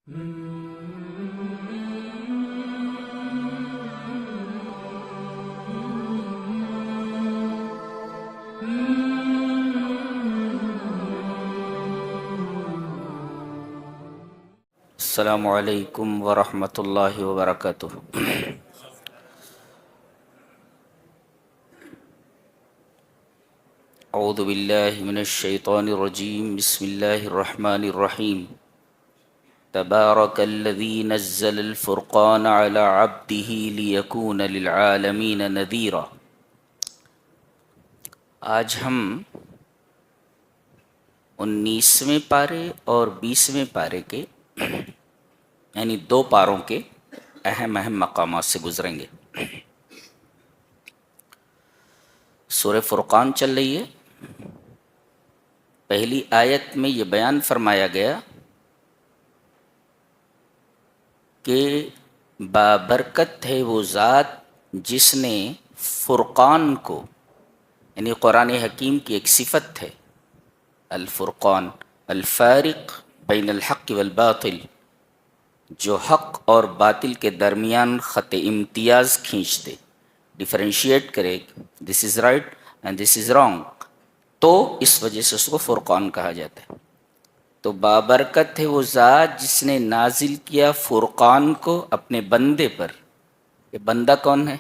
السلام علیکم ورحمۃ اللہ وبرکاتہ۔ اعوذ باللہ من الشیطان الرجیم، بسم اللہ الرحمن الرحیم۔ تبارک الذی نزل الفرقان علی عبدہ لیکون للعالمین نذیرا۔ آج ہم 19ویں پارے اور 20ویں پارے کے یعنی 2 پاروں کے اہم مقامات سے گزریں گے۔ سورہ فرقان چل رہی ہے۔ پہلی آیت میں یہ بیان فرمایا گیا کہ بابرکت ہے وہ ذات جس نے فرقان کو، یعنی قرآن حکیم کی ایک صفت ہے الفرقان، الفارق بین الحق والباطل، جو حق اور باطل کے درمیان خط امتیاز کھینچ دے، ڈیفرینشیٹ کرے، this is right and this is wrong, تو اس وجہ سے اس کو فرقان کہا جاتا ہے۔ تو بابرکت ہے وہ ذات جس نے نازل کیا فرقان کو اپنے بندے پر۔ یہ بندہ کون ہے؟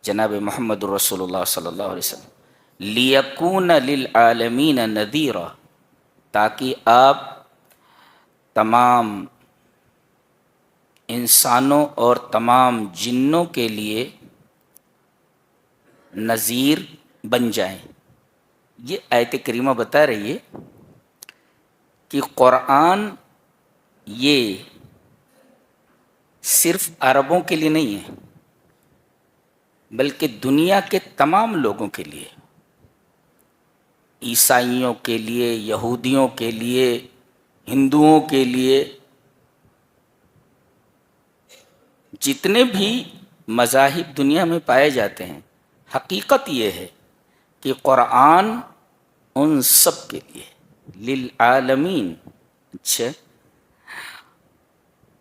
جناب محمد رسول اللہ صلی اللہ علیہ وسلم۔ لیکون للعالمین نذیرا، تاکہ آپ تمام انسانوں اور تمام جنوں کے لیے نذیر بن جائیں۔ یہ آیت کریمہ بتا رہی ہے کہ قرآن یہ صرف عربوں کے لیے نہیں ہے، بلکہ دنیا کے تمام لوگوں کے لیے، عیسائیوں کے لیے، یہودیوں کے لیے، ہندوؤں کے لیے، جتنے بھی مذاہب دنیا میں پائے جاتے ہیں۔ حقیقت یہ ہے کہ قرآن ان سب کے لیے للعالمین۔ اچھا،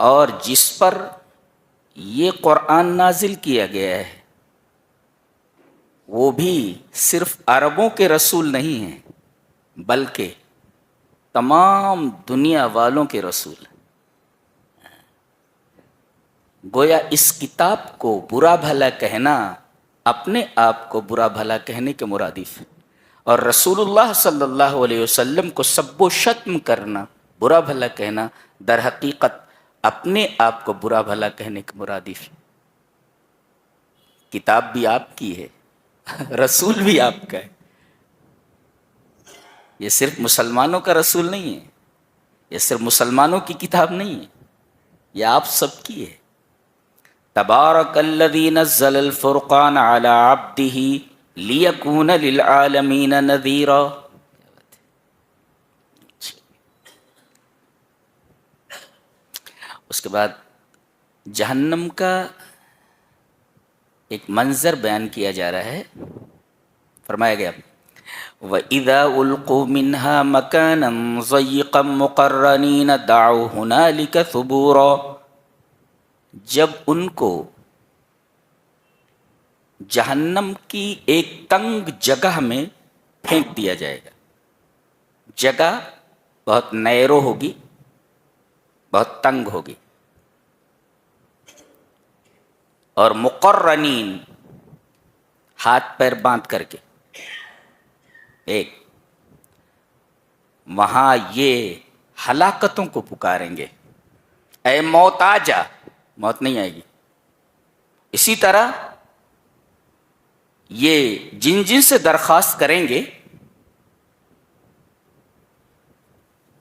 اور جس پر یہ قرآن نازل کیا گیا ہے وہ بھی صرف عربوں کے رسول نہیں ہیں، بلکہ تمام دنیا والوں کے رسول ہیں۔ گویا اس کتاب کو برا بھلا کہنا اپنے آپ کو برا بھلا کہنے کے مرادف ہے، اور رسول اللہ صلی اللہ علیہ وسلم کو سب و شتم کرنا، برا بھلا کہنا، در حقیقت اپنے آپ کو برا بھلا کہنے کے مرادف ہے۔ کتاب بھی آپ کی ہے، رسول بھی آپ کا ہے۔ یہ صرف مسلمانوں کا رسول نہیں ہے، یہ صرف مسلمانوں کی کتاب نہیں ہے، یہ آپ سب کی ہے۔ تبارک الذی نزل الفرقان علی عبدہ لیکون للعالمین نذیرا۔ اس کے بعد جہنم کا ایک منظر بیان کیا جا رہا ہے۔ فرمایا گیا وَإِذَا أُلْقُوا مِنْهَا مَكَانًا ضَيِّقًا مُقَرَّنِينَ دَعُوا هُنَالِكَ ثُبُورًا۔ جب ان کو جہنم کی ایک تنگ جگہ میں پھینک دیا جائے گا، جگہ بہت نیرو ہوگی، بہت تنگ ہوگی، اور مقرنین، ہاتھ پیر باندھ کر کے ایک، وہاں یہ ہلاکتوں کو پکاریں گے، اے موت آ جا، موت نہیں آئے گی۔ اسی طرح یہ جن جن سے درخواست کریں گے،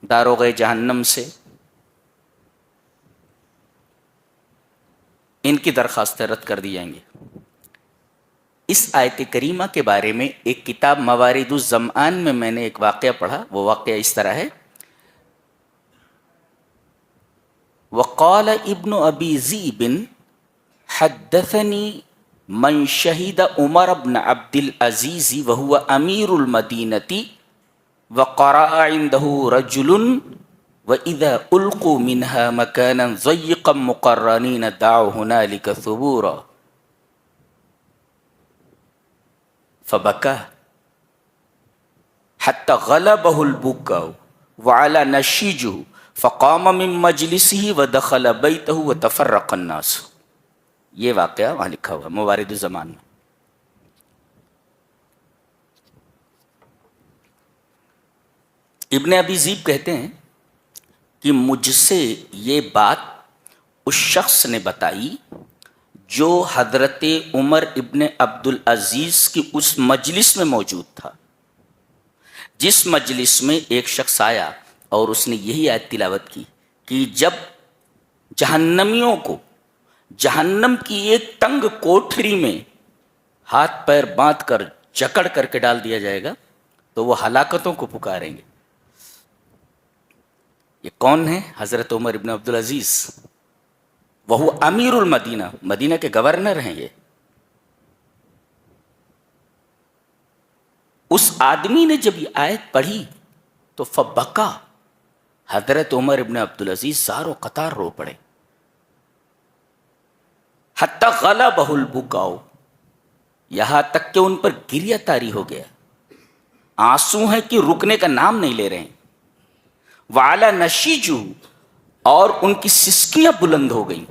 داروغ جہنم سے، ان کی درخواستیں رد کر دی جائیں گی۔ اس آیت کریمہ کے بارے میں ایک کتاب موارد الظمآن میں میں نے ایک واقعہ پڑھا۔ وہ واقعہ اس طرح ہے، وقال ابن ابی ذئب حدثني من شهد عمر بن عبد العزيز وهو امير المدينة وقرأ عنده رجل وَإِذَا أُلْقُوا مِنْهَا مَكَانًا ضَيِّقًا مُقَرَّنِينَ دَعَوْا هُنَالِكَ ثُبُورًا فَبَكَى حَتَّى غَلَبَهُ الْبُكَاءُ وَعَلَى نَشِيجُهُ فَقَامَ مِن مَجْلِسِهِ وَدَخَلَ بَيْتَهُ وَتَفَرَّقَ النَّاسُ. یہ واقعہ وہاں لکھا ہوا موارد الزمان میں. ابن ابی ذئب کہتے ہیں کہ مجھ سے یہ بات اس شخص نے بتائی جو حضرت عمر ابن عبد العزیز کی اس مجلس میں موجود تھا جس مجلس میں ایک شخص آیا اور اس نے یہی آیت تلاوت کی کہ جب جہنمیوں کو جہنم کی ایک تنگ کوٹھری میں ہاتھ پیر باندھ کر جکڑ کر کے ڈال دیا جائے گا تو وہ ہلاکتوں کو پکاریں گے. یہ کون ہے؟ حضرت عمر ابن عبد العزیز، وہ امیر المدینہ، مدینہ کے گورنر ہیں. یہ اس آدمی نے جب یہ آیت پڑھی تو فبکا، حضرت عمر ابن عبد العزیز زار و قطار رو پڑے. حتی غلبہ البکاء، یہاں تک کہ ان پر گریہ طاری ہو گیا، آنسو ہیں کہ رکنے کا نام نہیں لے رہے ہیں. وعلی نشیجو، اور ان کی سسکیاں بلند ہو گئیں.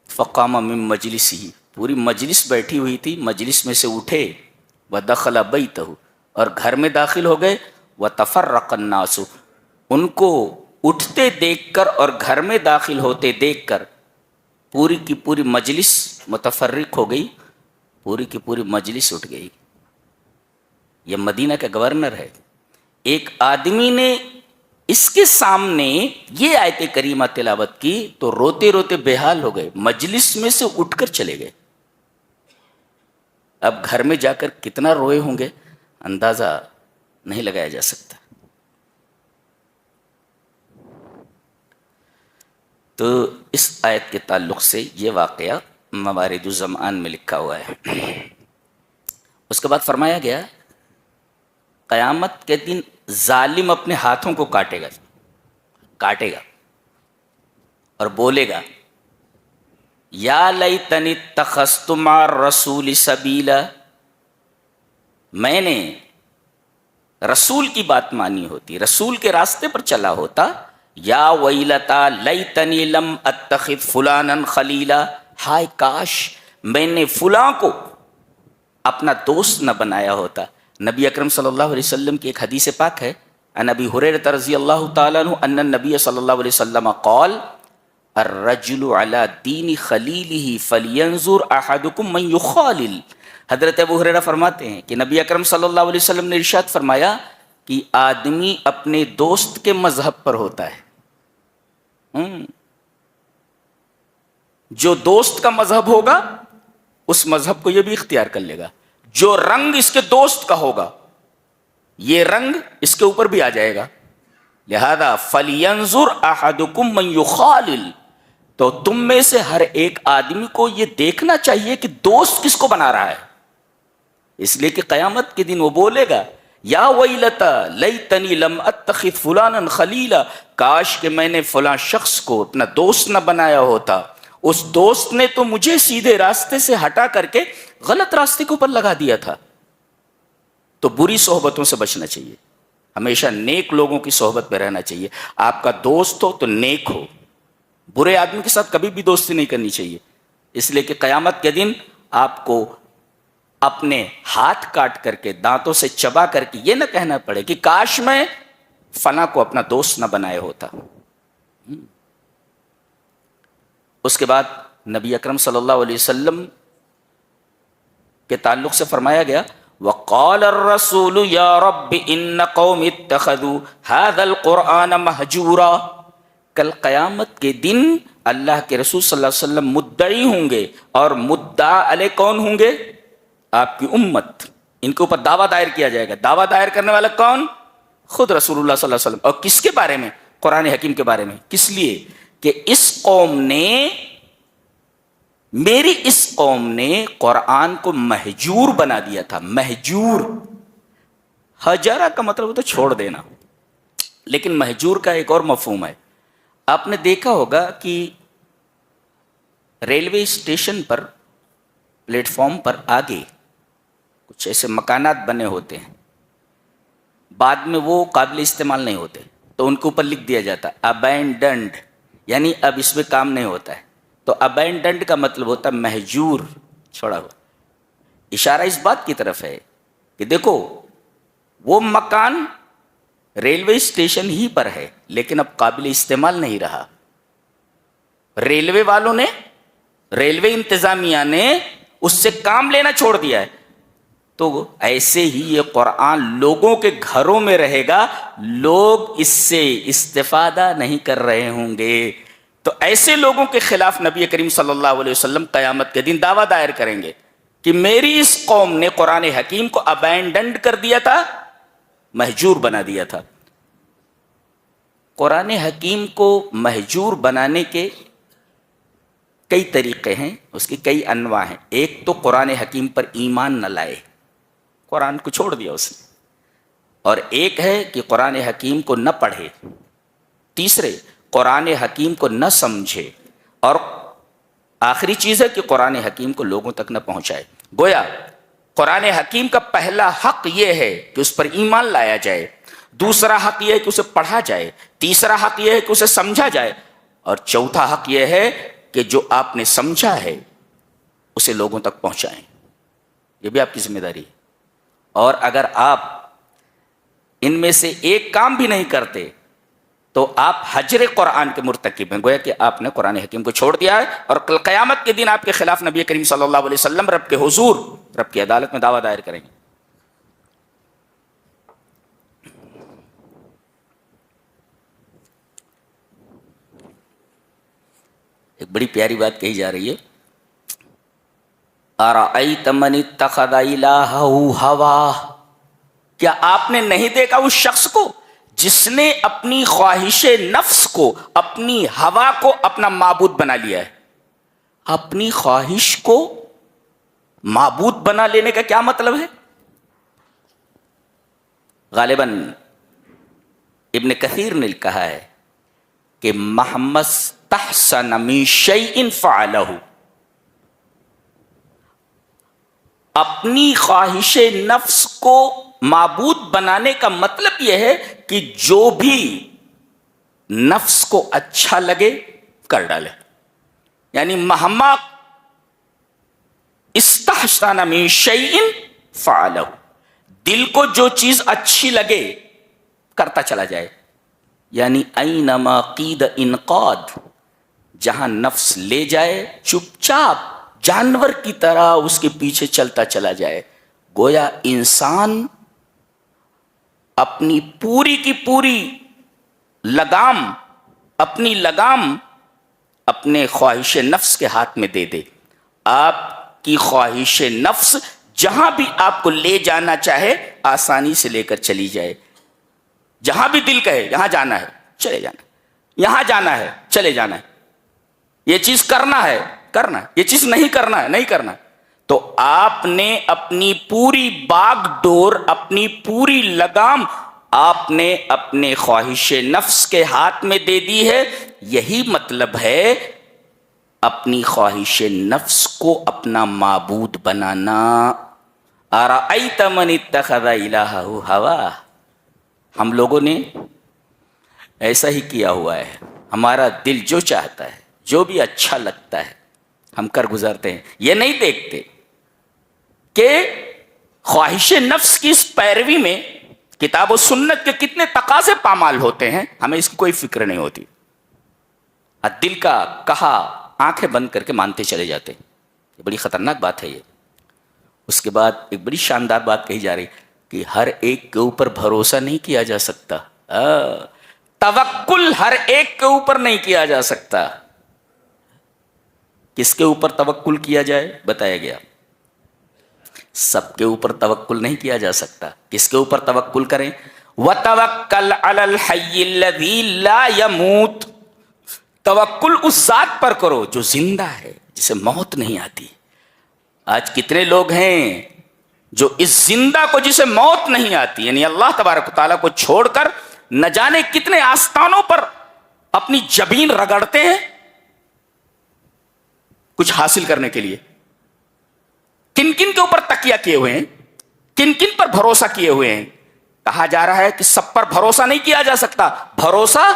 فقام من مجلسہ، پوری مجلس بیٹھی ہوئی تھی، مجلس میں سے اٹھے. ودخل بیتہ، اور گھر میں داخل ہو گئے. وتفرق الناس، ان کو اٹھتے دیکھ کر اور گھر میں داخل ہوتے دیکھ کر پوری کی پوری مجلس متفرق ہو گئی، پوری کی پوری مجلس اٹھ گئی. یہ مدینہ کا گورنر ہے. ایک آدمی نے اس کے سامنے یہ آیت کریمہ تلاوت کی تو روتے روتے بے حال ہو گئے، مجلس میں سے اٹھ کر چلے گئے. اب گھر میں جا کر کتنا روئے ہوں گے اندازہ نہیں لگایا جا سکتا. تو اس آیت کے تعلق سے یہ واقعہ موارد الزمان میں لکھا ہوا ہے. اس کے بعد فرمایا گیا قیامت کے دن ظالم اپنے ہاتھوں کو کاٹے گا اور بولے گا یا لیتنی اتخذت مع الرسول سبیلا، میں نے رسول کی بات مانی ہوتی، رسول کے راستے پر چلا ہوتا. یا ویلتا لیتنی لم اتخذ فلانا خلیلا، ہائے کاش میں نے فلاں کو اپنا دوست نہ بنایا ہوتا. نبی اکرم صلی اللہ علیہ وسلم کی ایک حدیث پاک ہے، عن ابی ہریرہ رضی اللہ تعالیٰ عنہ ان النبی صلی اللہ علیہ وسلم قال الرجل علی دین خلیلہ فلینظر احدکم من یخالل. حضرت ابو ہریرہ فرماتے ہیں کہ نبی اکرم صلی اللہ علیہ وسلم نے ارشاد فرمایا کہ آدمی اپنے دوست کے مذہب پر ہوتا ہے. جو دوست کا مذہب ہوگا اس مذہب کو یہ بھی اختیار کر لے گا. جو رنگ اس کے دوست کا ہوگا یہ رنگ اس کے اوپر بھی آ جائے گا. لہذا فَلْيَنْظُرْ أَحَدُكُمْ مَنْ يُخَالِلْ، تو تم میں سے ہر ایک آدمی کو یہ دیکھنا چاہیے کہ دوست کس کو بنا رہا ہے. اس لیے کہ قیامت کے دن وہ بولے گا یا ویلتا لیتنی لم اتخذ فلانا خلیلا، کاش کہ میں نے فلاں شخص کو اپنا دوست نہ بنایا ہوتا، اس دوست نے تو مجھے سیدھے راستے سے ہٹا کر کے غلط راستے کے اوپر لگا دیا تھا. تو بری صحبتوں سے بچنا چاہیے، ہمیشہ نیک لوگوں کی صحبت میں رہنا چاہیے. آپ کا دوست ہو تو نیک ہو، برے آدمی کے ساتھ کبھی بھی دوستی نہیں کرنی چاہیے. اس لیے کہ قیامت کے دن آپ کو اپنے ہاتھ کاٹ کر کے دانتوں سے چبا کر کے یہ نہ کہنا پڑے کہ کاش میں فلاں کو اپنا دوست نہ بنائے ہوتا. اس کے بعد نبی اکرم صلی اللہ علیہ وسلم کے تعلق سے فرمایا گیا وقال الرسول یا رب ان قوم اتخذوا هذا القرآن مہجورا. کل قیامت کے دن اللہ کے رسول صلی اللہ علیہ وسلم مدعی ہوں گے، اور مدعا علیہ کون ہوں گے؟ آپ کی امت. ان کے اوپر دعویٰ دائر کیا جائے گا. دعویٰ دائر کرنے والا کون؟ خود رسول اللہ صلی اللہ علیہ وسلم. اور کس کے بارے میں؟ قرآن حکیم کے بارے میں. کس لیے کہ اس قوم نے، میری اس قوم نے قرآن کو مہجور بنا دیا تھا. مہجور، ہجرہ کا مطلب ہوتا ہے چھوڑ دینا، لیکن مہجور کا ایک اور مفہوم ہے. آپ نے دیکھا ہوگا کہ ریلوے اسٹیشن پر پلیٹ فارم پر آگے کچھ ایسے مکانات بنے ہوتے ہیں، بعد میں وہ قابل استعمال نہیں ہوتے تو ان کے اوپر لکھ دیا جاتا ابینڈنڈ، یعنی اب اس میں کام نہیں ہوتا ہے. تو ابینڈنڈ کا مطلب ہوتا ہے مہجور، چھوڑا ہوا. اشارہ اس بات کی طرف ہے کہ دیکھو وہ مکان ریلوے اسٹیشن ہی پر ہے لیکن اب قابل استعمال نہیں رہا. ریلوے والوں نے، ریلوے انتظامیہ نے اس سے کام لینا چھوڑ دیا ہے. تو ایسے ہی یہ قرآن لوگوں کے گھروں میں رہے گا، لوگ اس سے استفادہ نہیں کر رہے ہوں گے. تو ایسے لوگوں کے خلاف نبی کریم صلی اللہ علیہ وسلم قیامت کے دن دعویٰ دائر کریں گے کہ میری اس قوم نے قرآن حکیم کو ابینڈنڈ کر دیا تھا، مہجور بنا دیا تھا. قرآن حکیم کو مہجور بنانے کے کئی طریقے ہیں، اس کی کئی انواع ہیں. ایک تو قرآن حکیم پر ایمان نہ لائے، قرآن کو چھوڑ دیا اس نے. اور ایک ہے کہ قرآن حکیم کو نہ پڑھے. تیسرے، قرآن حکیم کو نہ سمجھے. اور آخری چیز ہے کہ قرآن حکیم کو لوگوں تک نہ پہنچائے. گویا قرآن حکیم کا پہلا حق یہ ہے کہ اس پر ایمان لایا جائے، دوسرا حق یہ ہے کہ اسے پڑھا جائے، تیسرا حق یہ ہے کہ اسے سمجھا جائے، اور چوتھا حق یہ ہے کہ جو آپ نے سمجھا ہے اسے لوگوں تک پہنچائیں. یہ بھی آپ کی ذمہ داری ہے. اور اگر آپ ان میں سے ایک کام بھی نہیں کرتے تو آپ حجر قرآن کے مرتکب ہیں. گویا کہ آپ نے قرآن حکیم کو چھوڑ دیا ہے، اور کل قیامت کے دن آپ کے خلاف نبی کریم صلی اللہ علیہ وسلم رب کے حضور، رب کی عدالت میں دعویٰ دائر کریں گے. ایک بڑی پیاری بات کہی جا رہی ہے، اَرَأَيْتَ مَنِ اتَّخَذَ إِلَٰهَهُ هَوَاهُ، کیا آپ نے نہیں دیکھا اس شخص کو جس نے اپنی خواہش نفس کو، اپنی ہوا کو اپنا معبود بنا لیا ہے. اپنی خواہش کو معبود بنا لینے کا کیا مطلب ہے؟ غالباً ابن کثیر نے کہا ہے کہ مَحْمَ اسْتَحْسَنَ مِن شَيْءٍ فَعَلَهُ، اپنی خواہش نفس کو معبود بنانے کا مطلب یہ ہے کہ جو بھی نفس کو اچھا لگے کر ڈالے. یعنی مہما استحسن من شیء فعلہ، دل کو جو چیز اچھی لگے کرتا چلا جائے. یعنی اینما قید انقاد، جہاں نفس لے جائے چپ چاپ جانور کی طرح اس کے پیچھے چلتا چلا جائے. گویا انسان اپنی پوری کی پوری لگام، اپنی لگام اپنے خواہش نفس کے ہاتھ میں دے دے. آپ کی خواہش نفس جہاں بھی آپ کو لے جانا چاہے آسانی سے لے کر چلی جائے. جہاں بھی دل کہے یہاں جانا ہے چلے جانا، یہاں جانا ہے چلے جانا ہے، یہ چیز کرنا ہے کرنا ہے، یہ چیز نہیں کرنا ہے نہیں کرنا ہے. تو آپ نے اپنی پوری باغ ڈور، اپنی پوری لگام آپ نے اپنے خواہش نفس کے ہاتھ میں دے دی ہے. یہی مطلب ہے اپنی خواہش نفس کو اپنا معبود بنانا. اَرَأَيْتَ مَنِ اتَّخَذَ إِلَٰهَهُ هَوَاهُ، ہم لوگوں نے ایسا ہی کیا ہوا ہے. ہمارا دل جو چاہتا ہے، جو بھی اچھا لگتا ہے ہم کر گزارتے ہیں. یہ نہیں دیکھتے کہ خواہش نفس کی اس پیروی میں کتاب و سنت کے کتنے تقاضے پامال ہوتے ہیں، ہمیں اس کی کوئی فکر نہیں ہوتی. دل کا کہا آنکھیں بند کر کے مانتے چلے جاتے. یہ بڑی خطرناک بات ہے. یہ اس کے بعد ایک بڑی شاندار بات کہی جا رہی کہ ہر ایک کے اوپر بھروسہ نہیں کیا جا سکتا. توکل ہر ایک کے اوپر نہیں کیا جا سکتا. کس کے اوپر توکل کیا جائے بتایا گیا. سب کے اوپر توکل نہیں کیا جا سکتا. کس کے اوپر توکل کریں؟ وَتَوَكَّلْ عَلَى الْحَيِّ الَّذِي لَا يَمُوتُ، توکل اس ذات پر کرو جو زندہ ہے، جسے موت نہیں آتی. آج کتنے لوگ ہیں جو اس زندہ کو جسے موت نہیں آتی، یعنی اللہ تبارک و تعالیٰ کو چھوڑ کر نہ جانے کتنے آستانوں پر اپنی جبین رگڑتے ہیں کچھ حاصل کرنے کے لیے، کن کن کے اوپر تکیہ کیے ہوئے ہیں، کن کن پر بھروسہ کیے ہوئے ہیں. کہا جا رہا ہے کہ سب پر بھروسہ نہیں کیا جا سکتا. بھروسہ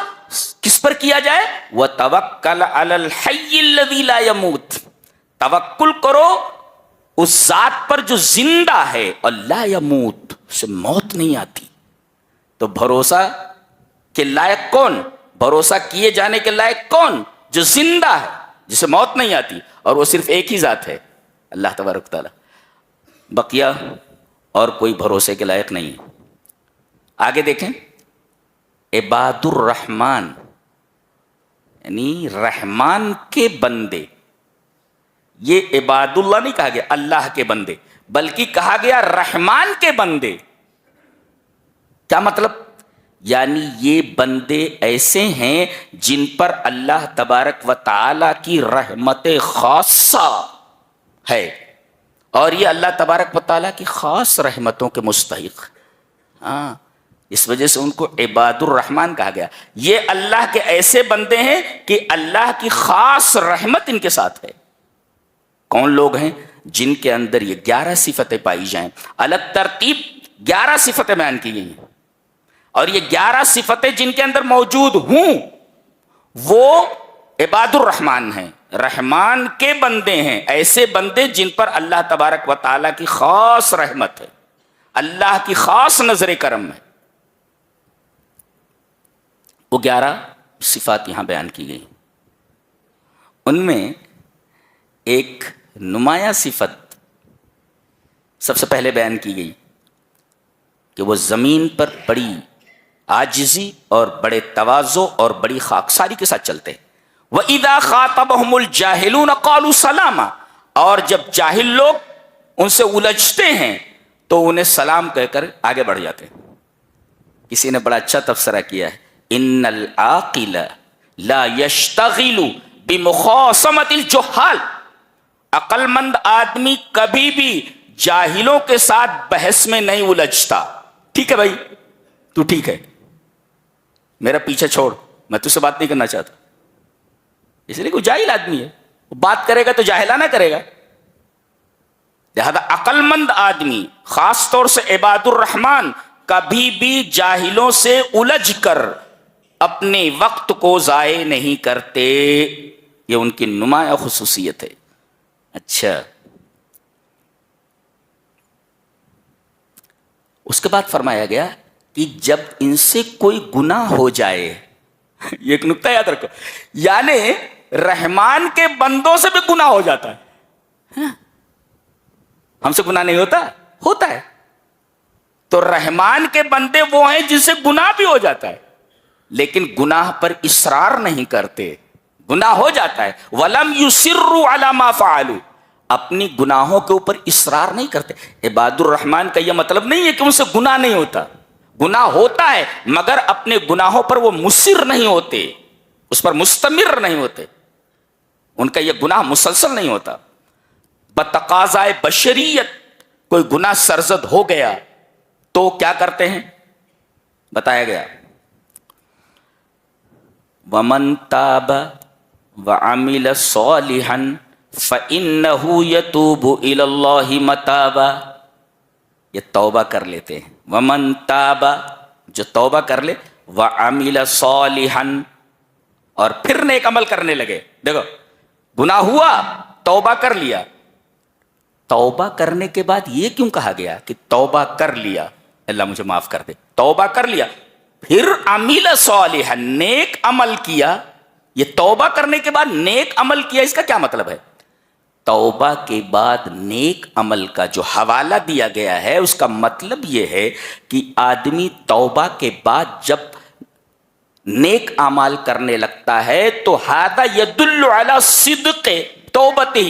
کس پر کیا جائے؟ وَتَوَكَّلْ عَلَى الْحَيِّ الَّذِي لَا يَمُوتُ، توکل کرو اس ذات پر جو زندہ ہے اور لا یموت، اسے موت نہیں آتی. تو بھروسہ کے لائق کون؟ بھروسہ کیے جانے کے لائق کون؟ جو زندہ ہے، جسے موت نہیں آتی، اور وہ صرف ایک ہی ذات ہے، اللہ تبارک تعالی. بقیہ اور کوئی بھروسے کے لائق نہیں ہے. آگے دیکھیں، عباد الرحمن یعنی رحمان کے بندے. یہ عباد اللہ نہیں کہا گیا اللہ کے بندے، بلکہ کہا گیا رحمان کے بندے. کیا مطلب؟ یعنی یہ بندے ایسے ہیں جن پر اللہ تبارک و تعالی کی رحمت خاصہ ہے، اور یہ اللہ تبارک و تعالی کی خاص رحمتوں کے مستحق. ہاں، اس وجہ سے ان کو عباد الرحمن کہا گیا. یہ اللہ کے ایسے بندے ہیں کہ اللہ کی خاص رحمت ان کے ساتھ ہے. کون لوگ ہیں؟ جن کے اندر یہ 11 صفتیں پائی جائیں. الگ ترتیب 11 صفتیں بیان کی گئی ہیں، اور یہ 11 صفتیں جن کے اندر موجود ہوں وہ عباد الرحمن ہیں، رحمان کے بندے ہیں. ایسے بندے جن پر اللہ تبارک و تعالیٰ کی خاص رحمت ہے، اللہ کی خاص نظر کرم ہے. وہ 11 صفات یہاں بیان کی گئی. ان میں ایک نمایاں صفت سب سے پہلے بیان کی گئی کہ وہ زمین پر بڑی عاجزی اور بڑے تواضع اور بڑی خاکساری کے ساتھ چلتے ہیں. وَإِذَا خَاطَبَهُمُ الْجَاهِلُونَ قَالُوا سَلَامًا، اور جب جاہل لوگ ان سے الجھتے ہیں تو انہیں سلام کہہ کر آگے بڑھ جاتے ہیں. کسی نے بڑا اچھا تبصرہ کیا ہے، ان العاقل لا يشتغل بمخاصمة الجہال. عقل مند آدمی کبھی بھی جاہلوں کے ساتھ بحث میں نہیں الجھتا. ٹھیک ہے بھائی، تو ٹھیک ہے، میرا پیچھے چھوڑ، میں تجھ سے بات نہیں کرنا چاہتا. اس لیے کوئی جاہل آدمی ہے، وہ بات کرے گا تو جاہلانہ کرے گا. لہذا عقل مند آدمی، خاص طور سے عباد الرحمن، کبھی بھی جاہلوں سے الجھ کر اپنے وقت کو ضائع نہیں کرتے. یہ ان کی نمایاں خصوصیت ہے. اچھا، اس کے بعد فرمایا گیا کہ جب ان سے کوئی گناہ ہو جائے، یہ ایک نکتہ یاد رکھو، یعنی رحمان کے بندوں سے بھی گناہ ہو جاتا ہے. ہم سے گناہ نہیں ہوتا؟ ہوتا ہے. تو رحمان کے بندے وہ ہیں جن سے گناہ بھی ہو جاتا ہے، لیکن گناہ پر اصرار نہیں کرتے. گناہ ہو جاتا ہے، وَلَمْ يُصِرُّوا عَلَى مَا فَعَلُوا، اپنی گناہوں کے اوپر اصرار نہیں کرتے. عباد الرحمن کا یہ مطلب نہیں ہے کہ ان سے گناہ نہیں ہوتا، گناہ ہوتا ہے، مگر اپنے گناہوں پر وہ مصر نہیں ہوتے، اس پر مستمر نہیں ہوتے. ان کا یہ گناہ مسلسل نہیں ہوتا. بتقاضائے بشریت کوئی گناہ سرزد ہو گیا تو کیا کرتے ہیں؟ بتایا گیا، وَمَن تَابَ وَعَمِلَ صَالِحًا فَإِنَّهُ يَتُوبُ إِلَى اللَّهِ مَتَابًا. یہ توبہ کر لیتے ہیں. وَمَن تَابَ، جو توبہ کر لے، وَعَمِلَ صَالِحًا، اور پھر نیک عمل کرنے لگے. دیکھو، گناہ ہوا، توبہ کر لیا. توبہ کرنے کے بعد یہ کیوں کہا گیا کہ توبہ کر لیا؟ اللہ مجھے معاف کر دے. توبہ کر لیا، پھر عمل صالحا، نیک عمل کیا. یہ توبہ کرنے کے بعد نیک عمل کیا، اس کا کیا مطلب ہے؟ توبہ کے بعد نیک عمل کا جو حوالہ دیا گیا ہے، اس کا مطلب یہ ہے کہ آدمی توبہ کے بعد جب نیک اعمال کرنے لگتا ہے تو ھذا یدل علی صدق توبتہ،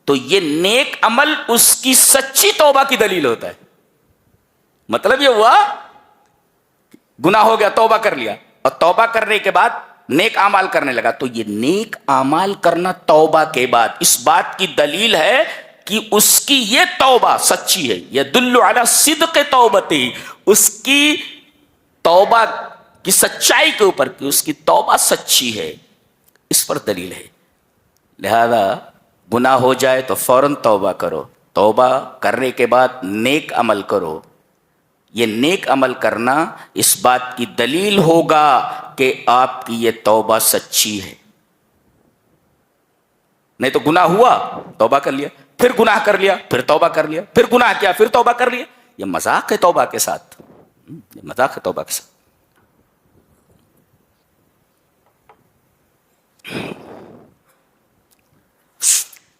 تو یہ نیک عمل اس کی سچی توبہ کی دلیل ہوتا ہے. مطلب یہ ہوا، گناہ ہو گیا، توبہ کر لیا، اور توبہ کرنے کے بعد نیک اعمال کرنے لگا، تو یہ نیک اعمال کرنا توبہ کے بعد اس بات کی دلیل ہے کہ اس کی یہ توبہ سچی ہے، یدل علی صدق توبتی، اس کی توبہ کی سچائی کے اوپر کہ اس کی توبہ سچی ہے، اس پر دلیل ہے۔ لہذا گناہ ہو جائے تو فوراً توبہ کرو، توبہ کرنے کے بعد نیک عمل کرو۔ یہ نیک عمل کرنا اس بات کی دلیل ہوگا کہ آپ کی یہ توبہ سچی ہے۔ نہیں تو گناہ ہوا توبہ کر لیا، پھر گناہ کر لیا، پھر توبہ کر لیا، پھر گناہ کیا، پھر توبہ کر لیا، یہ مذاق ہے توبہ کے ساتھ، یہ مذاق ہے توبہ کے ساتھ۔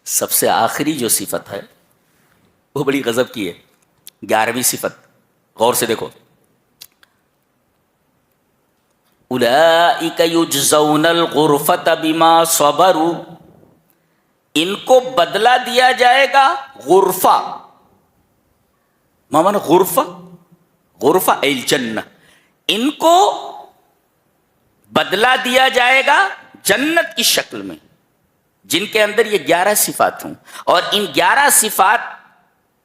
سب سے آخری جو صفت ہے وہ بڑی غضب کی ہے، 11ویں صفت، غور سے دیکھو۔ اولئک یجزون الغرفۃ بما صبروا، ان کو بدلہ دیا جائے گا غرفہ، مانا غرفہ، غرفہ الجنہ، ان کو بدلہ دیا جائے گا جنت کی شکل میں، جن کے اندر یہ 11 صفات ہوں، اور ان 11 صفات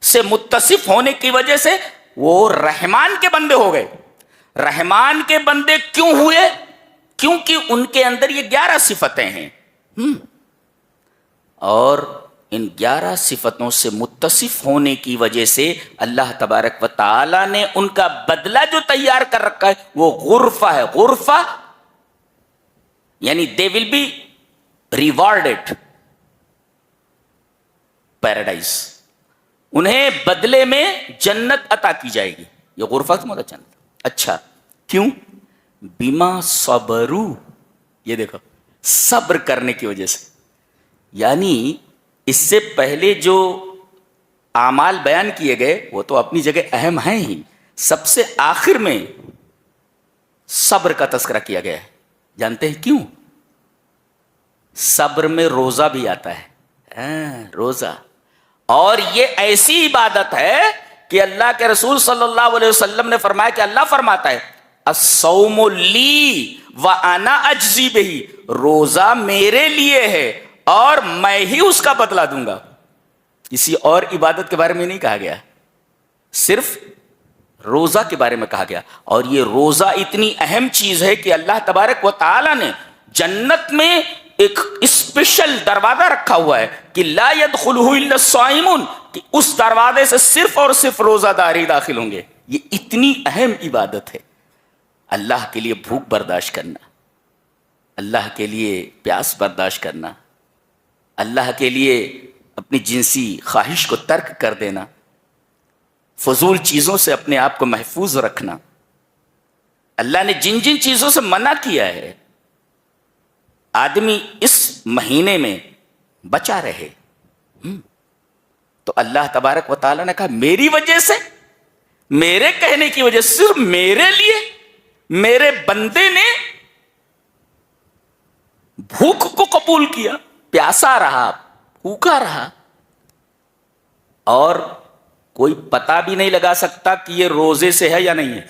سے متصف ہونے کی وجہ سے وہ رحمان کے بندے ہو گئے۔ رحمان کے بندے کیوں ہوئے؟ کیونکہ ان کے اندر یہ 11 صفتیں ہیں، اور ان 11 صفتوں سے متصف ہونے کی وجہ سے اللہ تبارک و تعالی نے ان کا بدلہ جو تیار کر رکھا ہے وہ غرفہ ہے۔ غرفہ یعنی they will be rewarded paradise, انہیں بدلے میں جنت عطا کی جائے گی، یہ غرفہ سے مراد جنت۔ اچھا کیوں؟ بما صبرو، یہ دیکھو صبر کرنے کی وجہ سے، یعنی اس سے پہلے جو اعمال بیان کیے گئے وہ تو اپنی جگہ اہم ہیں ہی، سب سے آخر میں صبر کا تذکرہ کیا گیا ہے۔ جانتے ہیں کیوں؟ صبر میں روزہ بھی آتا ہے، روزہ، اور یہ ایسی عبادت ہے کہ اللہ کے رسول صلی اللہ علیہ وسلم نے فرمایا کہ اللہ فرماتا ہے الصوم لی وانا اجزی بہی، روزہ میرے لیے ہے اور میں ہی اس کا بدلہ دوں گا۔ کسی اور عبادت کے بارے میں نہیں کہا گیا، صرف روزہ کے بارے میں کہا گیا، اور یہ روزہ اتنی اہم چیز ہے کہ اللہ تبارک و تعالی نے جنت میں ایک اسپیشل دروازہ رکھا ہوا ہے کہ لا يدخلہ الا الصائمون، کہ اس دروازے سے صرف اور صرف روزہ دار ہی داخل ہوں گے۔ یہ اتنی اہم عبادت ہے، اللہ کے لیے بھوک برداشت کرنا، اللہ کے لیے پیاس برداشت کرنا، اللہ کے لیے اپنی جنسی خواہش کو ترک کر دینا، فضول چیزوں سے اپنے آپ کو محفوظ رکھنا۔ اللہ نے جن جن چیزوں سے منع کیا ہے آدمی اس مہینے میں بچا رہے، تو اللہ تبارک و تعالیٰ نے کہا میری وجہ سے، میرے کہنے کی وجہ سے، صرف میرے لیے میرے بندے نے بھوک کو قبول کیا، پیاسا رہا، بھوکا رہا، اور کوئی پتہ بھی نہیں لگا سکتا کہ یہ روزے سے ہے یا نہیں ہے۔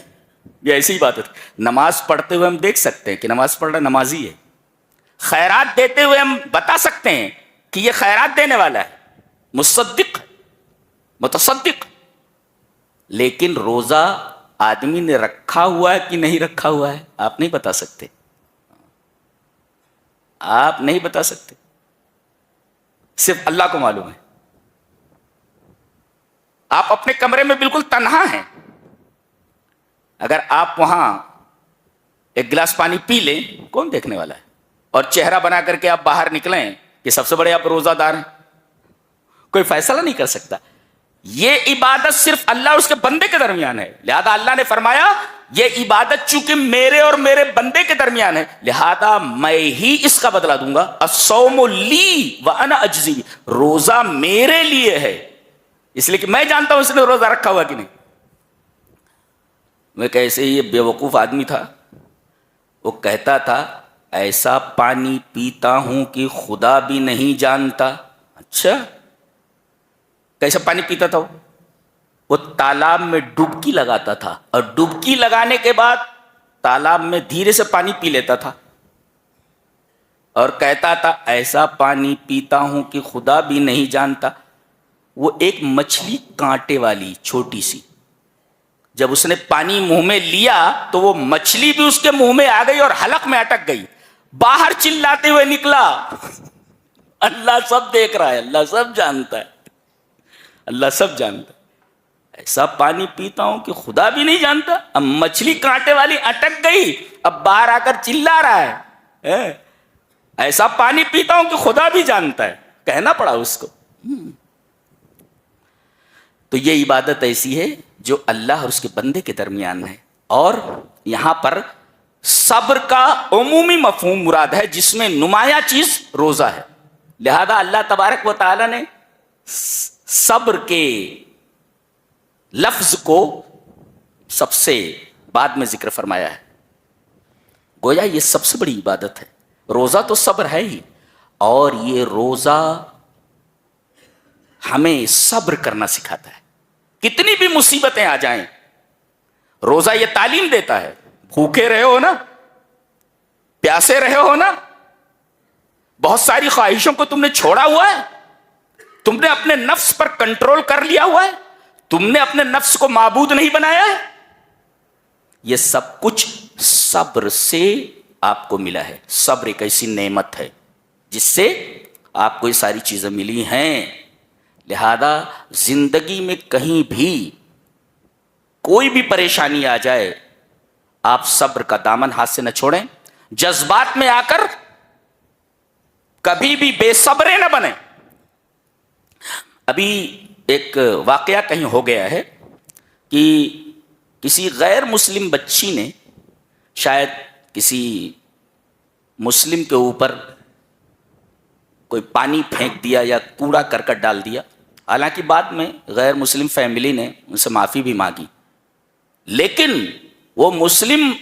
یہ ایسی بات ہے، نماز پڑھتے ہوئے ہم دیکھ سکتے ہیں کہ نماز پڑھ رہا نمازی ہے، خیرات دیتے ہوئے ہم بتا سکتے ہیں کہ یہ خیرات دینے والا ہے، مصدق، متصدق، لیکن روزہ آدمی نے رکھا ہوا ہے کہ نہیں رکھا ہوا ہے آپ نہیں بتا سکتے، آپ نہیں بتا سکتے، صرف اللہ کو معلوم ہے۔ آپ اپنے کمرے میں بالکل تنہا ہیں، اگر آپ وہاں ایک گلاس پانی پی لیں کون دیکھنے والا ہے؟ اور چہرہ بنا کر کے آپ باہر نکلیں کہ سب سے بڑے آپ روزہ دار ہیں، کوئی فیصلہ نہیں کر سکتا۔ یہ عبادت صرف اللہ اور اس کے بندے کے درمیان ہے، لہذا اللہ نے فرمایا یہ عبادت چونکہ میرے اور میرے بندے کے درمیان ہے لہذا میں ہی اس کا بدلہ دوں گا۔ الصوم لی وانا اجزی، روزہ میرے لیے ہے، اس لیے کہ میں جانتا ہوں اس نے روزہ رکھا ہوا کہ نہیں۔ میں کیسے یہ بے وقوف آدمی تھا، وہ کہتا تھا ایسا پانی پیتا ہوں کہ خدا بھی نہیں جانتا۔ اچھا کیسا پانی پیتا تھا وہ تالاب میں ڈبکی لگاتا تھا، اور ڈبکی لگانے کے بعد تالاب میں دھیرے سے پانی پی لیتا تھا، اور کہتا تھا ایسا پانی پیتا ہوں کہ خدا بھی نہیں جانتا۔ وہ ایک مچھلی کانٹے والی چھوٹی سی، جب اس نے پانی منہ میں لیا تو وہ مچھلی بھی اس کے منہ میں آ گئی اور حلق میں اٹک گئی، باہر چلاتے ہوئے نکلا، اللہ سب دیکھ رہا ہے، اللہ سب جانتا ہے، اللہ سب جانتا ہے، ایسا پانی پیتا ہوں کہ خدا بھی نہیں جانتا، اب مچھلی کانٹے والی اٹک گئی، اب باہر آ کر چلا رہا ہے، ایسا پانی پیتا ہوں کہ خدا بھی جانتا ہے، کہنا پڑا اس کو۔ تو یہ عبادت ایسی ہے جو اللہ اور اس کے بندے کے درمیان ہے، اور یہاں پر صبر کا عمومی مفہوم مراد ہے جس میں نمایاں چیز روزہ ہے، لہذا اللہ تبارک و تعالی نے صبر کے لفظ کو سب سے بعد میں ذکر فرمایا ہے، گویا یہ سب سے بڑی عبادت ہے، روزہ تو صبر ہے ہی، اور یہ روزہ ہمیں صبر کرنا سکھاتا ہے، کتنی بھی مصیبتیں آ جائیں روزہ یہ تعلیم دیتا ہے، بھوکے رہے ہو نا، پیاسے رہے ہو نا، بہت ساری خواہشوں کو تم نے چھوڑا ہوا ہے، تم نے اپنے نفس پر کنٹرول کر لیا ہوا ہے، تم نے اپنے نفس کو معبود نہیں بنایا ہے، یہ سب کچھ صبر سے آپ کو ملا ہے۔ صبر ایک ایسی نعمت ہے جس سے آپ کو یہ ساری چیزیں ملی ہیں، لہذا زندگی میں کہیں بھی کوئی بھی پریشانی آ جائے آپ صبر کا دامن ہاتھ سے نہ چھوڑیں، جذبات میں آ کر کبھی بھی بے صبرے نہ بنیں۔ ابھی ایک واقعہ کہیں ہو گیا ہے کہ کسی غیر مسلم بچی نے شاید کسی مسلم کے اوپر کوئی پانی پھینک دیا یا کوڑا کرکٹ ڈال دیا، حالانکہ بعد میں غیر مسلم فیملی نے ان سے معافی بھی مانگی، لیکن وہ مسلم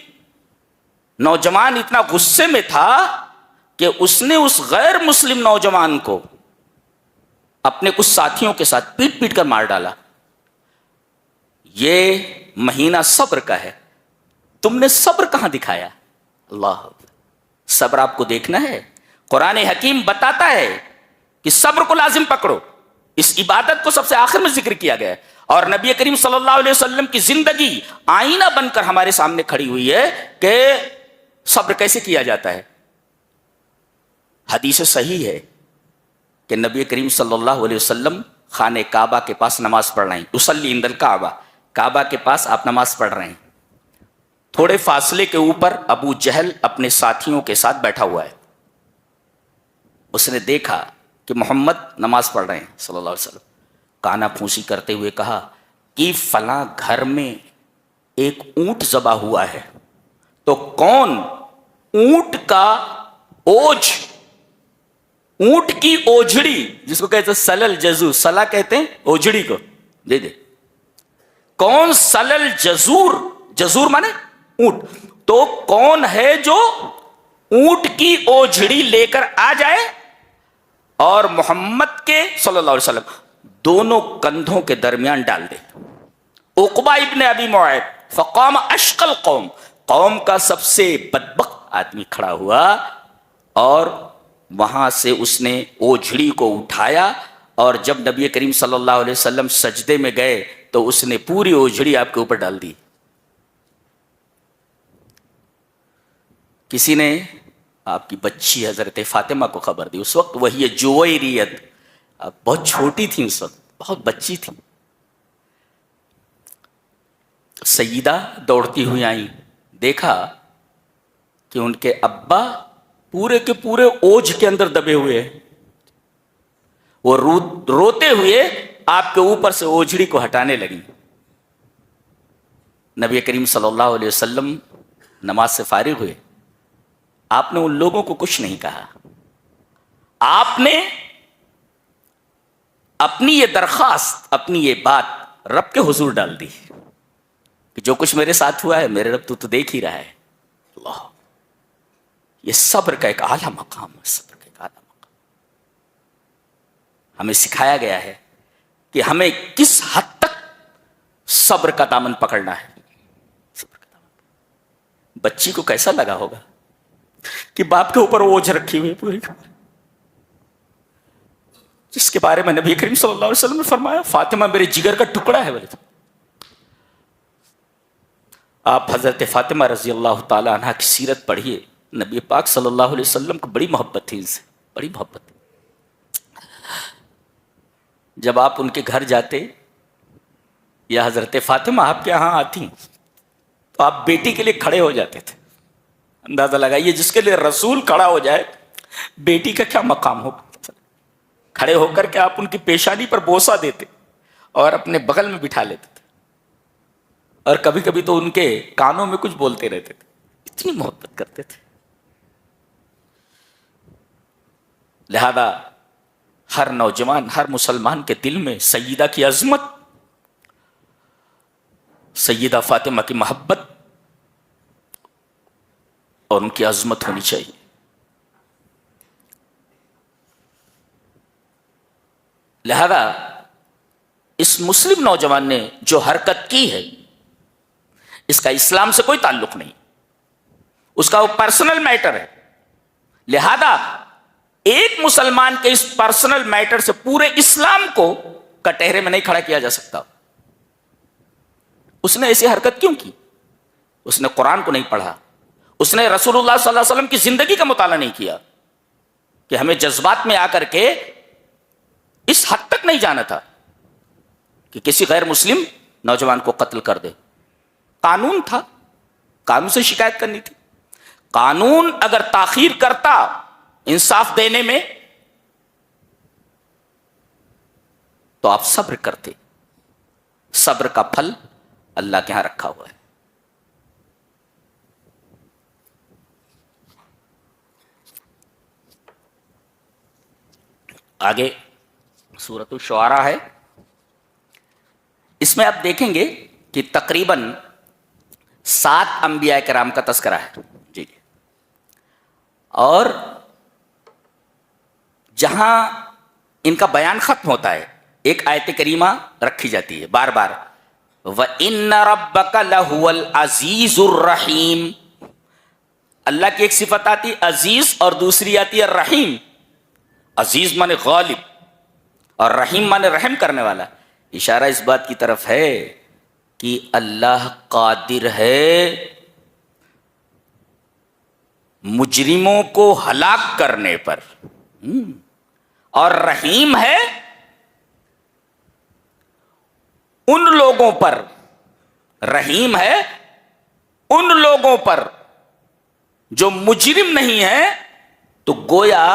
نوجوان اتنا غصے میں تھا کہ اس نے اس غیر مسلم نوجوان کو اپنے کچھ ساتھیوں کے ساتھ پیٹ پیٹ کر مار ڈالا۔ یہ مہینہ صبر کا ہے، تم نے صبر کہاں دکھایا؟ اللہ، صبر آپ کو دیکھنا ہے، قرآن حکیم بتاتا ہے کہ صبر کو لازم پکڑو، اس عبادت کو سب سے آخر میں ذکر کیا گیا ہے، اور نبی کریم صلی اللہ علیہ وسلم کی زندگی آئینہ بن کر ہمارے سامنے کھڑی ہوئی ہے کہ صبر کیسے کیا جاتا ہے۔ حدیث صحیح ہے کہ نبی کریم صلی اللہ علیہ وسلم خانہ کعبہ کے پاس نماز پڑھ رہے ہیں، یصلی عند الکعبہ، کعبہ کے پاس آپ نماز پڑھ رہے ہیں، تھوڑے فاصلے کے اوپر ابو جہل اپنے ساتھیوں کے ساتھ بیٹھا ہوا ہے، اس نے دیکھا کہ محمد نماز پڑھ رہے ہیں صلی اللہ علیہ وسلم، کانا پھونسی کرتے ہوئے کہا کہ فلاں گھر میں ایک اونٹ ذبح ہوا ہے، تو کون اونٹ کا اوج، اونٹ کی اوجھڑی جس کو کہتے ہیں سلل جزور، سلا کہتے ہیں اوجھڑی کو، دے دے، کون سلل جزور، جزور مانے اونٹ، تو کون ہے جو اونٹ کی اوجھڑی لے کر آ جائے اور محمد کے صلی اللہ علیہ وسلم دونوں کندھوں کے درمیان ڈال دے۔ عقبہ ابن ابی معیط فقام اشقى القوم، قوم کا سب سے بدبخت آدمی کھڑا ہوا اور وہاں سے اس نے اوجھڑی کو اٹھایا، اور جب نبی کریم صلی اللہ علیہ وسلم سجدے میں گئے تو اس نے پوری اوجھڑی آپ کے اوپر ڈال دی۔ کسی نے آپ کی بچی حضرت فاطمہ کو خبر دی، اس وقت وہی جویریت بہت چھوٹی تھی، اس وقت بہت بچی تھی، سیدہ دوڑتی ہوئی آئیں، دیکھا کہ ان کے ابا پورے کے پورے اوجھ کے اندر دبے ہوئے ہیں، وہ روتے ہوئے آپ کے اوپر سے اوجھڑی کو ہٹانے لگی۔ نبی کریم صلی اللہ علیہ وسلم نماز سے فارغ ہوئے، آپ نے ان لوگوں کو کچھ نہیں کہا، آپ نے اپنی یہ درخواست، اپنی یہ بات رب کے حضور ڈال دی کہ جو کچھ میرے ساتھ ہوا ہے میرے رب تو دیکھ ہی رہا ہے۔ اللہ، یہ صبر کا ایک اعلیٰ مقام ہے، صبر کا ایک اعلیٰ مقام، ہمیں سکھایا گیا ہے کہ ہمیں کس حد تک صبر کا دامن پکڑنا ہے۔ صبر کا دامن، بچی کو کیسا لگا ہوگا کہ باپ کے اوپر اوجھ رکھی ہوئی پوری، جس کے بارے میں نبی کریم صلی اللہ علیہ وسلم نے فرمایا فاطمہ میرے جگر کا ٹکڑا ہے. بولے آپ حضرت فاطمہ رضی اللہ تعالی عنہ کی سیرت پڑھیے. نبی پاک صلی اللہ علیہ وسلم کو بڑی محبت تھی ان سے, بڑی محبت تھی. جب آپ ان کے گھر جاتے یا حضرت فاطمہ آپ کے یہاں آتی تو آپ بیٹی کے لیے کھڑے ہو جاتے تھے. اندازہ لگائیے جس کے لیے رسول کھڑا ہو جائے بیٹی کا کیا مقام ہوگا. کھڑے ہو کر کے آپ ان کی پیشانی پر بوسہ دیتے اور اپنے بغل میں بٹھا لیتے تھے, اور کبھی کبھی تو ان کے کانوں میں کچھ بولتے رہتے تھے. اتنی محبت کرتے تھے. لہذا ہر نوجوان, ہر مسلمان کے دل میں سیدہ کی عظمت, سیدہ فاطمہ کی محبت اور ان کی عظمت ہونی چاہیے. لہذا اس مسلم نوجوان نے جو حرکت کی ہے اس کا اسلام سے کوئی تعلق نہیں, اس کا وہ پرسنل میٹر ہے. لہذا ایک مسلمان کے اس پرسنل میٹر سے پورے اسلام کو کٹہرے میں نہیں کھڑا کیا جا سکتا. اس نے ایسی حرکت کیوں کی؟ اس نے قرآن کو نہیں پڑھا, اس نے رسول اللہ صلی اللہ علیہ وسلم کی زندگی کا مطالعہ نہیں کیا کہ ہمیں جذبات میں آ کر کے اس حد تک نہیں جانا تھا کہ کسی غیر مسلم نوجوان کو قتل کر دے. قانون تھا, قانون سے شکایت کرنی تھی. قانون اگر تاخیر کرتا انصاف دینے میں تو آپ صبر کرتے. صبر کا پھل اللہ کے ہاں رکھا ہوا ہے. آگے سورۃ الشعراء ہے, اس میں آپ دیکھیں گے کہ تقریباً 7 انبیاء کرام کا تذکرہ ہے. جی اور جہاں ان کا بیان ختم ہوتا ہے ایک آیت کریمہ رکھی جاتی ہے بار بار, وَإِنَّ رَبَّكَ لَهُوَ الْعَزِيزُ الرَّحِيمُ. اللہ کی ایک صفت آتی عزیز اور دوسری آتی ہے رحیم. عزیز مانے غالب اور رحیم مانے رحم کرنے والا. اشارہ اس بات کی طرف ہے کہ اللہ قادر ہے مجرموں کو ہلاک کرنے پر, اور رحیم ہے ان لوگوں پر, رحیم ہے ان لوگوں پر جو مجرم نہیں ہے. تو گویا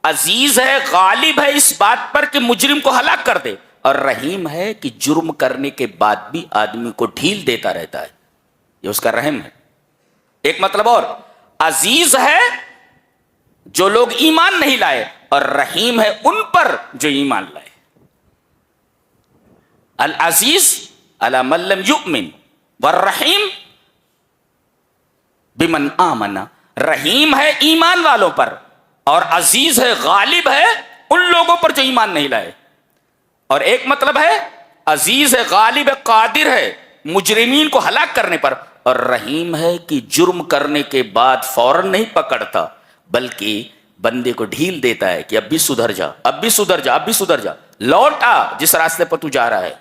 عزیز ہے, غالب ہے اس بات پر کہ مجرم کو ہلاک کر دے, اور رحیم ہے کہ جرم کرنے کے بعد بھی آدمی کو ڈھیل دیتا رہتا ہے. یہ اس کا رحم ہے. ایک مطلب اور, عزیز ہے جو لوگ ایمان نہیں لائے, اور رحیم ہے ان پر جو ایمان لائے. العزیز علی من لم یؤمن والرحیم بمن آمن. رحیم ہے ایمان والوں پر اور عزیز ہے, غالب ہے ان لوگوں پر جو ایمان نہیں لائے. اور ایک مطلب ہے عزیز ہے, غالب ہے, قادر ہے مجرمین کو ہلاک کرنے پر, اور رحیم ہے کہ جرم کرنے کے بعد فوراً نہیں پکڑتا بلکہ بندے کو ڈھیل دیتا ہے کہ اب بھی سدھر جا, اب بھی سدھر جا, اب بھی سدھر جا, لوٹ آ جس راستے پر تو جا رہا ہے.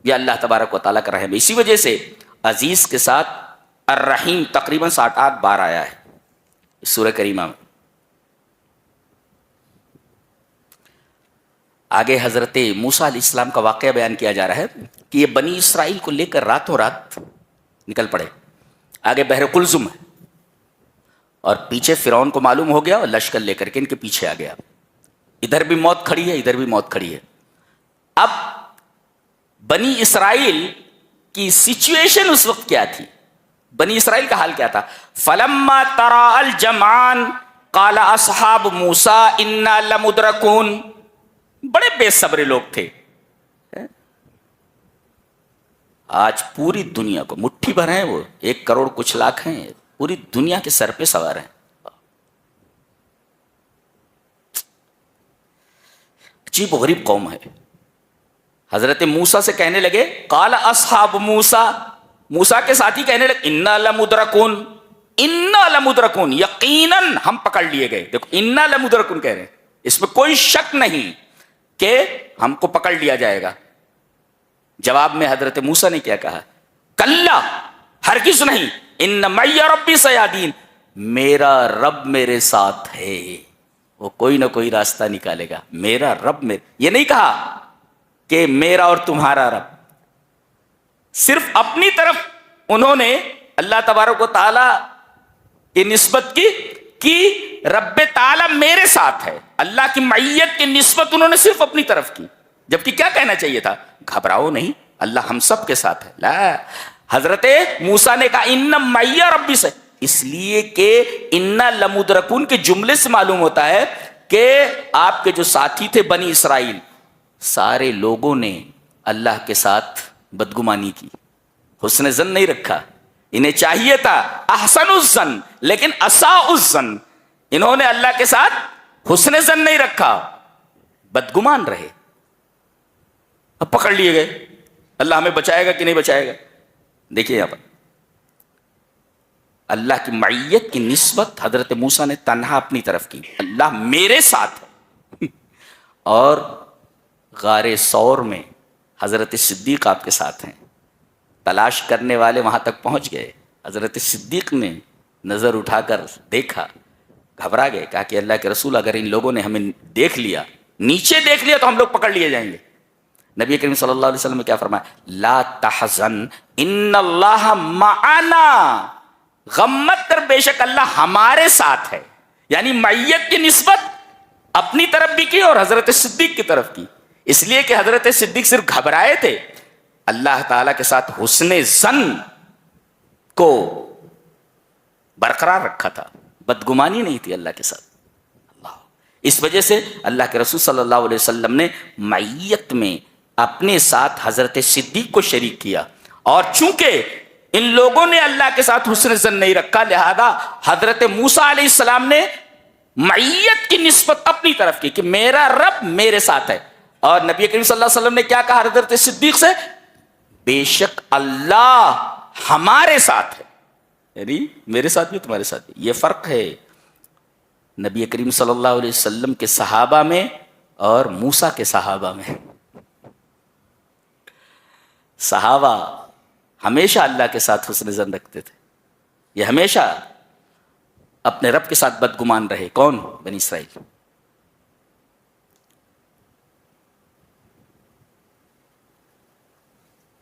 یہ اللہ تبارک و تعالیٰ کا رحم ہے. اسی وجہ سے عزیز کے ساتھ الرحیم تقریباً 7-8 بار آیا ہے اس سورہ کریمہ میں. آگے حضرت موسیٰ علیہ السلام کا واقعہ بیان کیا جا رہا ہے کہ یہ بنی اسرائیل کو لے کر راتوں رات نکل پڑے. آگے بحر قلزم ہے اور پیچھے فرعون کو معلوم ہو گیا اور لشکر لے کر کے ان کے پیچھے آ گیا. ادھر بھی موت کھڑی ہے, ادھر بھی موت کھڑی ہے. اب بنی اسرائیل کی سچویشن اس وقت کیا تھی, بنی اسرائیل کا حال کیا تھا؟ فلما ترا الجمعان قال اصحاب موسیٰ انا لمدرکون. بڑے بے صبر لوگ تھے. آج پوری دنیا کو مٹھی بھر ہیں, وہ 1 کروڑ کچھ لاکھ ہیں, پوری دنیا کے سر پہ سوار ہیں. عجیب و غریب قوم ہے. حضرت موسیٰ سے کہنے لگے قال اصحاب موسیٰ, موسیٰ کے ساتھی کہنے لگے انا لمدرکون, انا لمدرکون, یقیناً ہم پکڑ لیے گئے. دیکھو انا لمدرکون کہہ رہے ہیں, اس میں کوئی شک نہیں کہ ہم کو پکڑ لیا جائے گا. جواب میں حضرت موسیٰ نے کیا کہا؟ کلا، ہرگز نہیں، ان معی ربی سیہدین، میرا رب میرے ساتھ ہے، وہ کوئی نہ کوئی راستہ نکالے گا. میرا رب یہ نہیں کہا کہ میرا اور تمہارا رب، صرف اپنی طرف انہوں نے اللہ تبارک و تعالی کی نسبت کی رب تعالی میرے ساتھ ہے. اللہ کی معیت کی نسبت انہوں نے صرف اپنی طرف کی، جبکہ کیا کہنا چاہیے تھا؟ گھبراؤ نہیں، اللہ ہم سب کے ساتھ ہے. لا، حضرت موسیٰ نے کہا ان معی ربی سے، اس لیے کہ ان لمدرکون کے جملے سے معلوم ہوتا ہے کہ آپ کے جو ساتھی تھے بنی اسرائیل، سارے لوگوں نے اللہ کے ساتھ بدگمانی کی، حسن ظن نہیں رکھا. انہیں چاہیے تھا احسن الظن، لیکن اساء الظن. انہوں نے اللہ کے ساتھ حسن ظن نہیں رکھا، بدگمان رہے. اب پکڑ لیے گئے. اللہ ہمیں بچائے گا کہ نہیں بچائے گا؟ دیکھیے یہاں پر اللہ کی معیت کی نسبت حضرت موسیٰ نے تنہا اپنی طرف کی، اللہ میرے ساتھ ہے. اور غار ثور میں حضرت صدیق آپ کے ساتھ ہیں. تلاش کرنے والے وہاں تک پہنچ گئے. حضرت صدیق نے نظر اٹھا کر دیکھا، گھبرا گئے، کہا کہ اللہ کے رسول اگر ان لوگوں نے ہمیں دیکھ لیا، نیچے دیکھ لیا، تو ہم لوگ پکڑ لیے جائیں گے. نبی کریم صلی اللہ علیہ وسلم نے کیا فرمایا؟ لا تحزن ان اللہ معنا، غم مت کر، بے شک اللہ ہمارے ساتھ ہے. یعنی معیت کی نسبت اپنی طرف بھی کی اور حضرت صدیق کی طرف کی، اس لیے کہ حضرت صدیق صرف گھبرائے تھے، اللہ تعالیٰ کے ساتھ حسن ظن کو برقرار رکھا تھا، بدگمانی نہیں تھی اللہ کے ساتھ. اللہ، اس وجہ سے اللہ کے رسول صلی اللہ علیہ وسلم نے معیت میں اپنے ساتھ حضرت صدیق کو شریک کیا. اور چونکہ ان لوگوں نے اللہ کے ساتھ حسن ظن نہیں رکھا، لہذا حضرت موسیٰ علیہ السلام نے معیت کی نسبت اپنی طرف کی کہ میرا رب میرے ساتھ ہے. اور نبی کریم صلی اللہ علیہ وسلم نے کیا کہا حضرت صدیق سے؟ بے شک اللہ ہمارے ساتھ ہے، یعنی میرے ساتھ بھی تمہارے ساتھ بھی. یہ فرق ہے نبی کریم صلی اللہ علیہ وسلم کے صحابہ میں اور موسیٰ کے صحابہ میں. صحابہ ہمیشہ اللہ کے ساتھ حسن ظن رکھتے تھے، یہ ہمیشہ اپنے رب کے ساتھ بدگمان رہے. کون؟ بنی اسرائیل.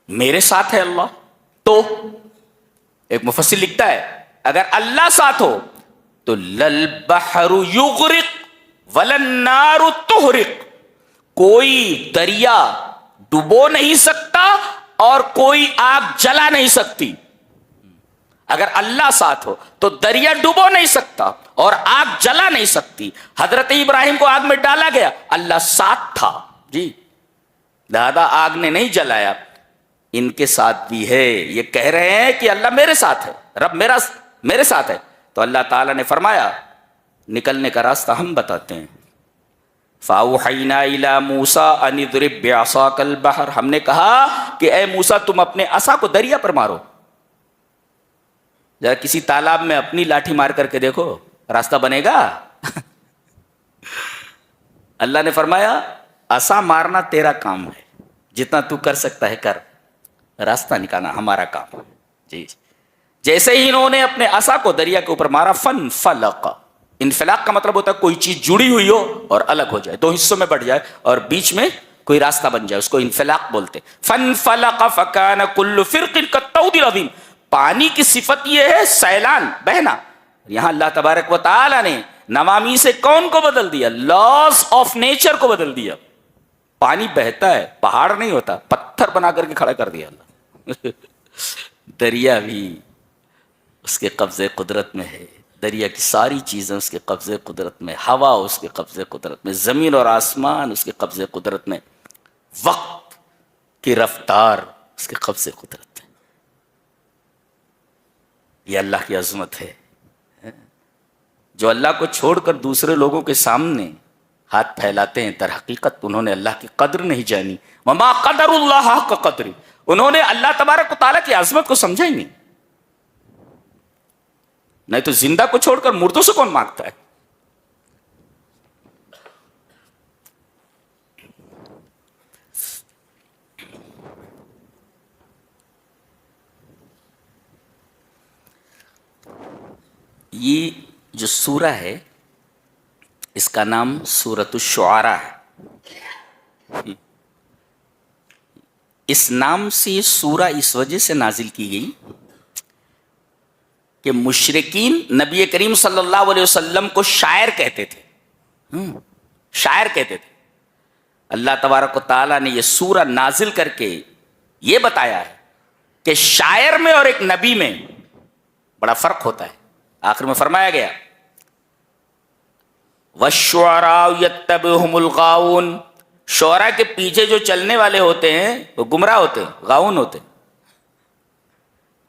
میرے ساتھ ہے اللہ، تو ایک مفسر لکھتا ہے اگر اللہ ساتھ ہو تو للبحر یغرق وللنار تحرق، کوئی دریا ڈبو نہیں سکتا اور کوئی آگ جلا نہیں سکتی. اگر اللہ ساتھ ہو تو دریا ڈبو نہیں سکتا اور آگ جلا نہیں سکتی. حضرت ابراہیم کو آگ میں ڈالا گیا، اللہ ساتھ تھا جی، لہذا آگ نے نہیں جلایا. ان کے ساتھ بھی ہے، یہ کہہ رہے ہیں کہ اللہ میرے ساتھ ہے، رب میرے ساتھ ہے. تو اللہ تعالیٰ نے فرمایا نکلنے کا راستہ ہم بتاتے ہیں. فَأَوْحَيْنَا إِلَى مُوسَىٰ أَنِ اضْرِب بِّعَصَاكَ الْبَحْرَ، ہم نے کہا کہ اے موسیٰ تم اپنے عصا کو دریا پر مارو. ذرا کسی تالاب میں اپنی لاٹھی مار کر کے دیکھو، راستہ بنے گا؟ اللہ نے فرمایا عصا مارنا تیرا کام ہے، جتنا تو کر سکتا ہے کر، راستہ نکالنا ہمارا کام ہے. جی، جیسے ہی انہوں نے اپنے عصا کو دریا کے اوپر مارا، فَانْفَلَقَ، انفلاق کا مطلب ہوتا ہے کوئی چیز جڑی ہوئی ہو اور الگ ہو جائے، دو حصوں میں بٹ جائے اور بیچ میں کوئی راستہ بن جائے، اس کو انفلاق بولتے. فَانْفَلَقَ فَكَانَ كُلُّ فِرْقٍ كَالطَّوْدِ الْعَظِيمِ، پانی کی صفت یہ ہے سیلان، بہنا. یہاں اللہ تبارک و تعالی نے نوامی سے کون کو بدل دیا؟ لاز آف نیچر کو بدل دیا. پانی بہتا ہے، پہاڑ نہیں ہوتا، پتھر بنا کر کے کھڑا کر دیا اللہ. دریا بھی اس کے قبضے قدرت میں ہے، دریا کی ساری چیزیں اس کے قبضے قدرت میں، ہوا اس کے قبضے قدرت میں، زمین اور آسمان اس کے قبضے قدرت میں، وقت کی رفتار اس کے قبضے قدرت میں. یہ اللہ کی عظمت ہے. جو اللہ کو چھوڑ کر دوسرے لوگوں کے سامنے ہاتھ پھیلاتے ہیں، در حقیقت انہوں نے اللہ کی قدر نہیں جانی. وما قدر اللہ حق قدر، انہوں نے اللہ تبارک و تعالیٰ کی عظمت کو سمجھا ہی نہیں. نہیں تو زندہ کو چھوڑ کر مردوں سے کون مانگتا ہے؟ یہ جو سورہ ہے اس کا نام سورۃ الشعراء ہے. اس نام سے یہ سورہ اس وجہ سے نازل کی گئی کہ مشرکین نبی کریم صلی اللہ علیہ وسلم کو شاعر کہتے تھے. شاعر کہتے تھے. اللہ تبارک و تعالیٰ نے یہ سورہ نازل کر کے یہ بتایا ہے کہ شاعر میں اور ایک نبی میں بڑا فرق ہوتا ہے. آخر میں فرمایا گیا وَالشُّعَرَاءُ يَتَّبِعُهُمُ الْغَاوُونَ، شعراء کے پیچھے جو چلنے والے ہوتے ہیں وہ گمراہ ہوتے ہیں، غاؤن ہوتے ہیں.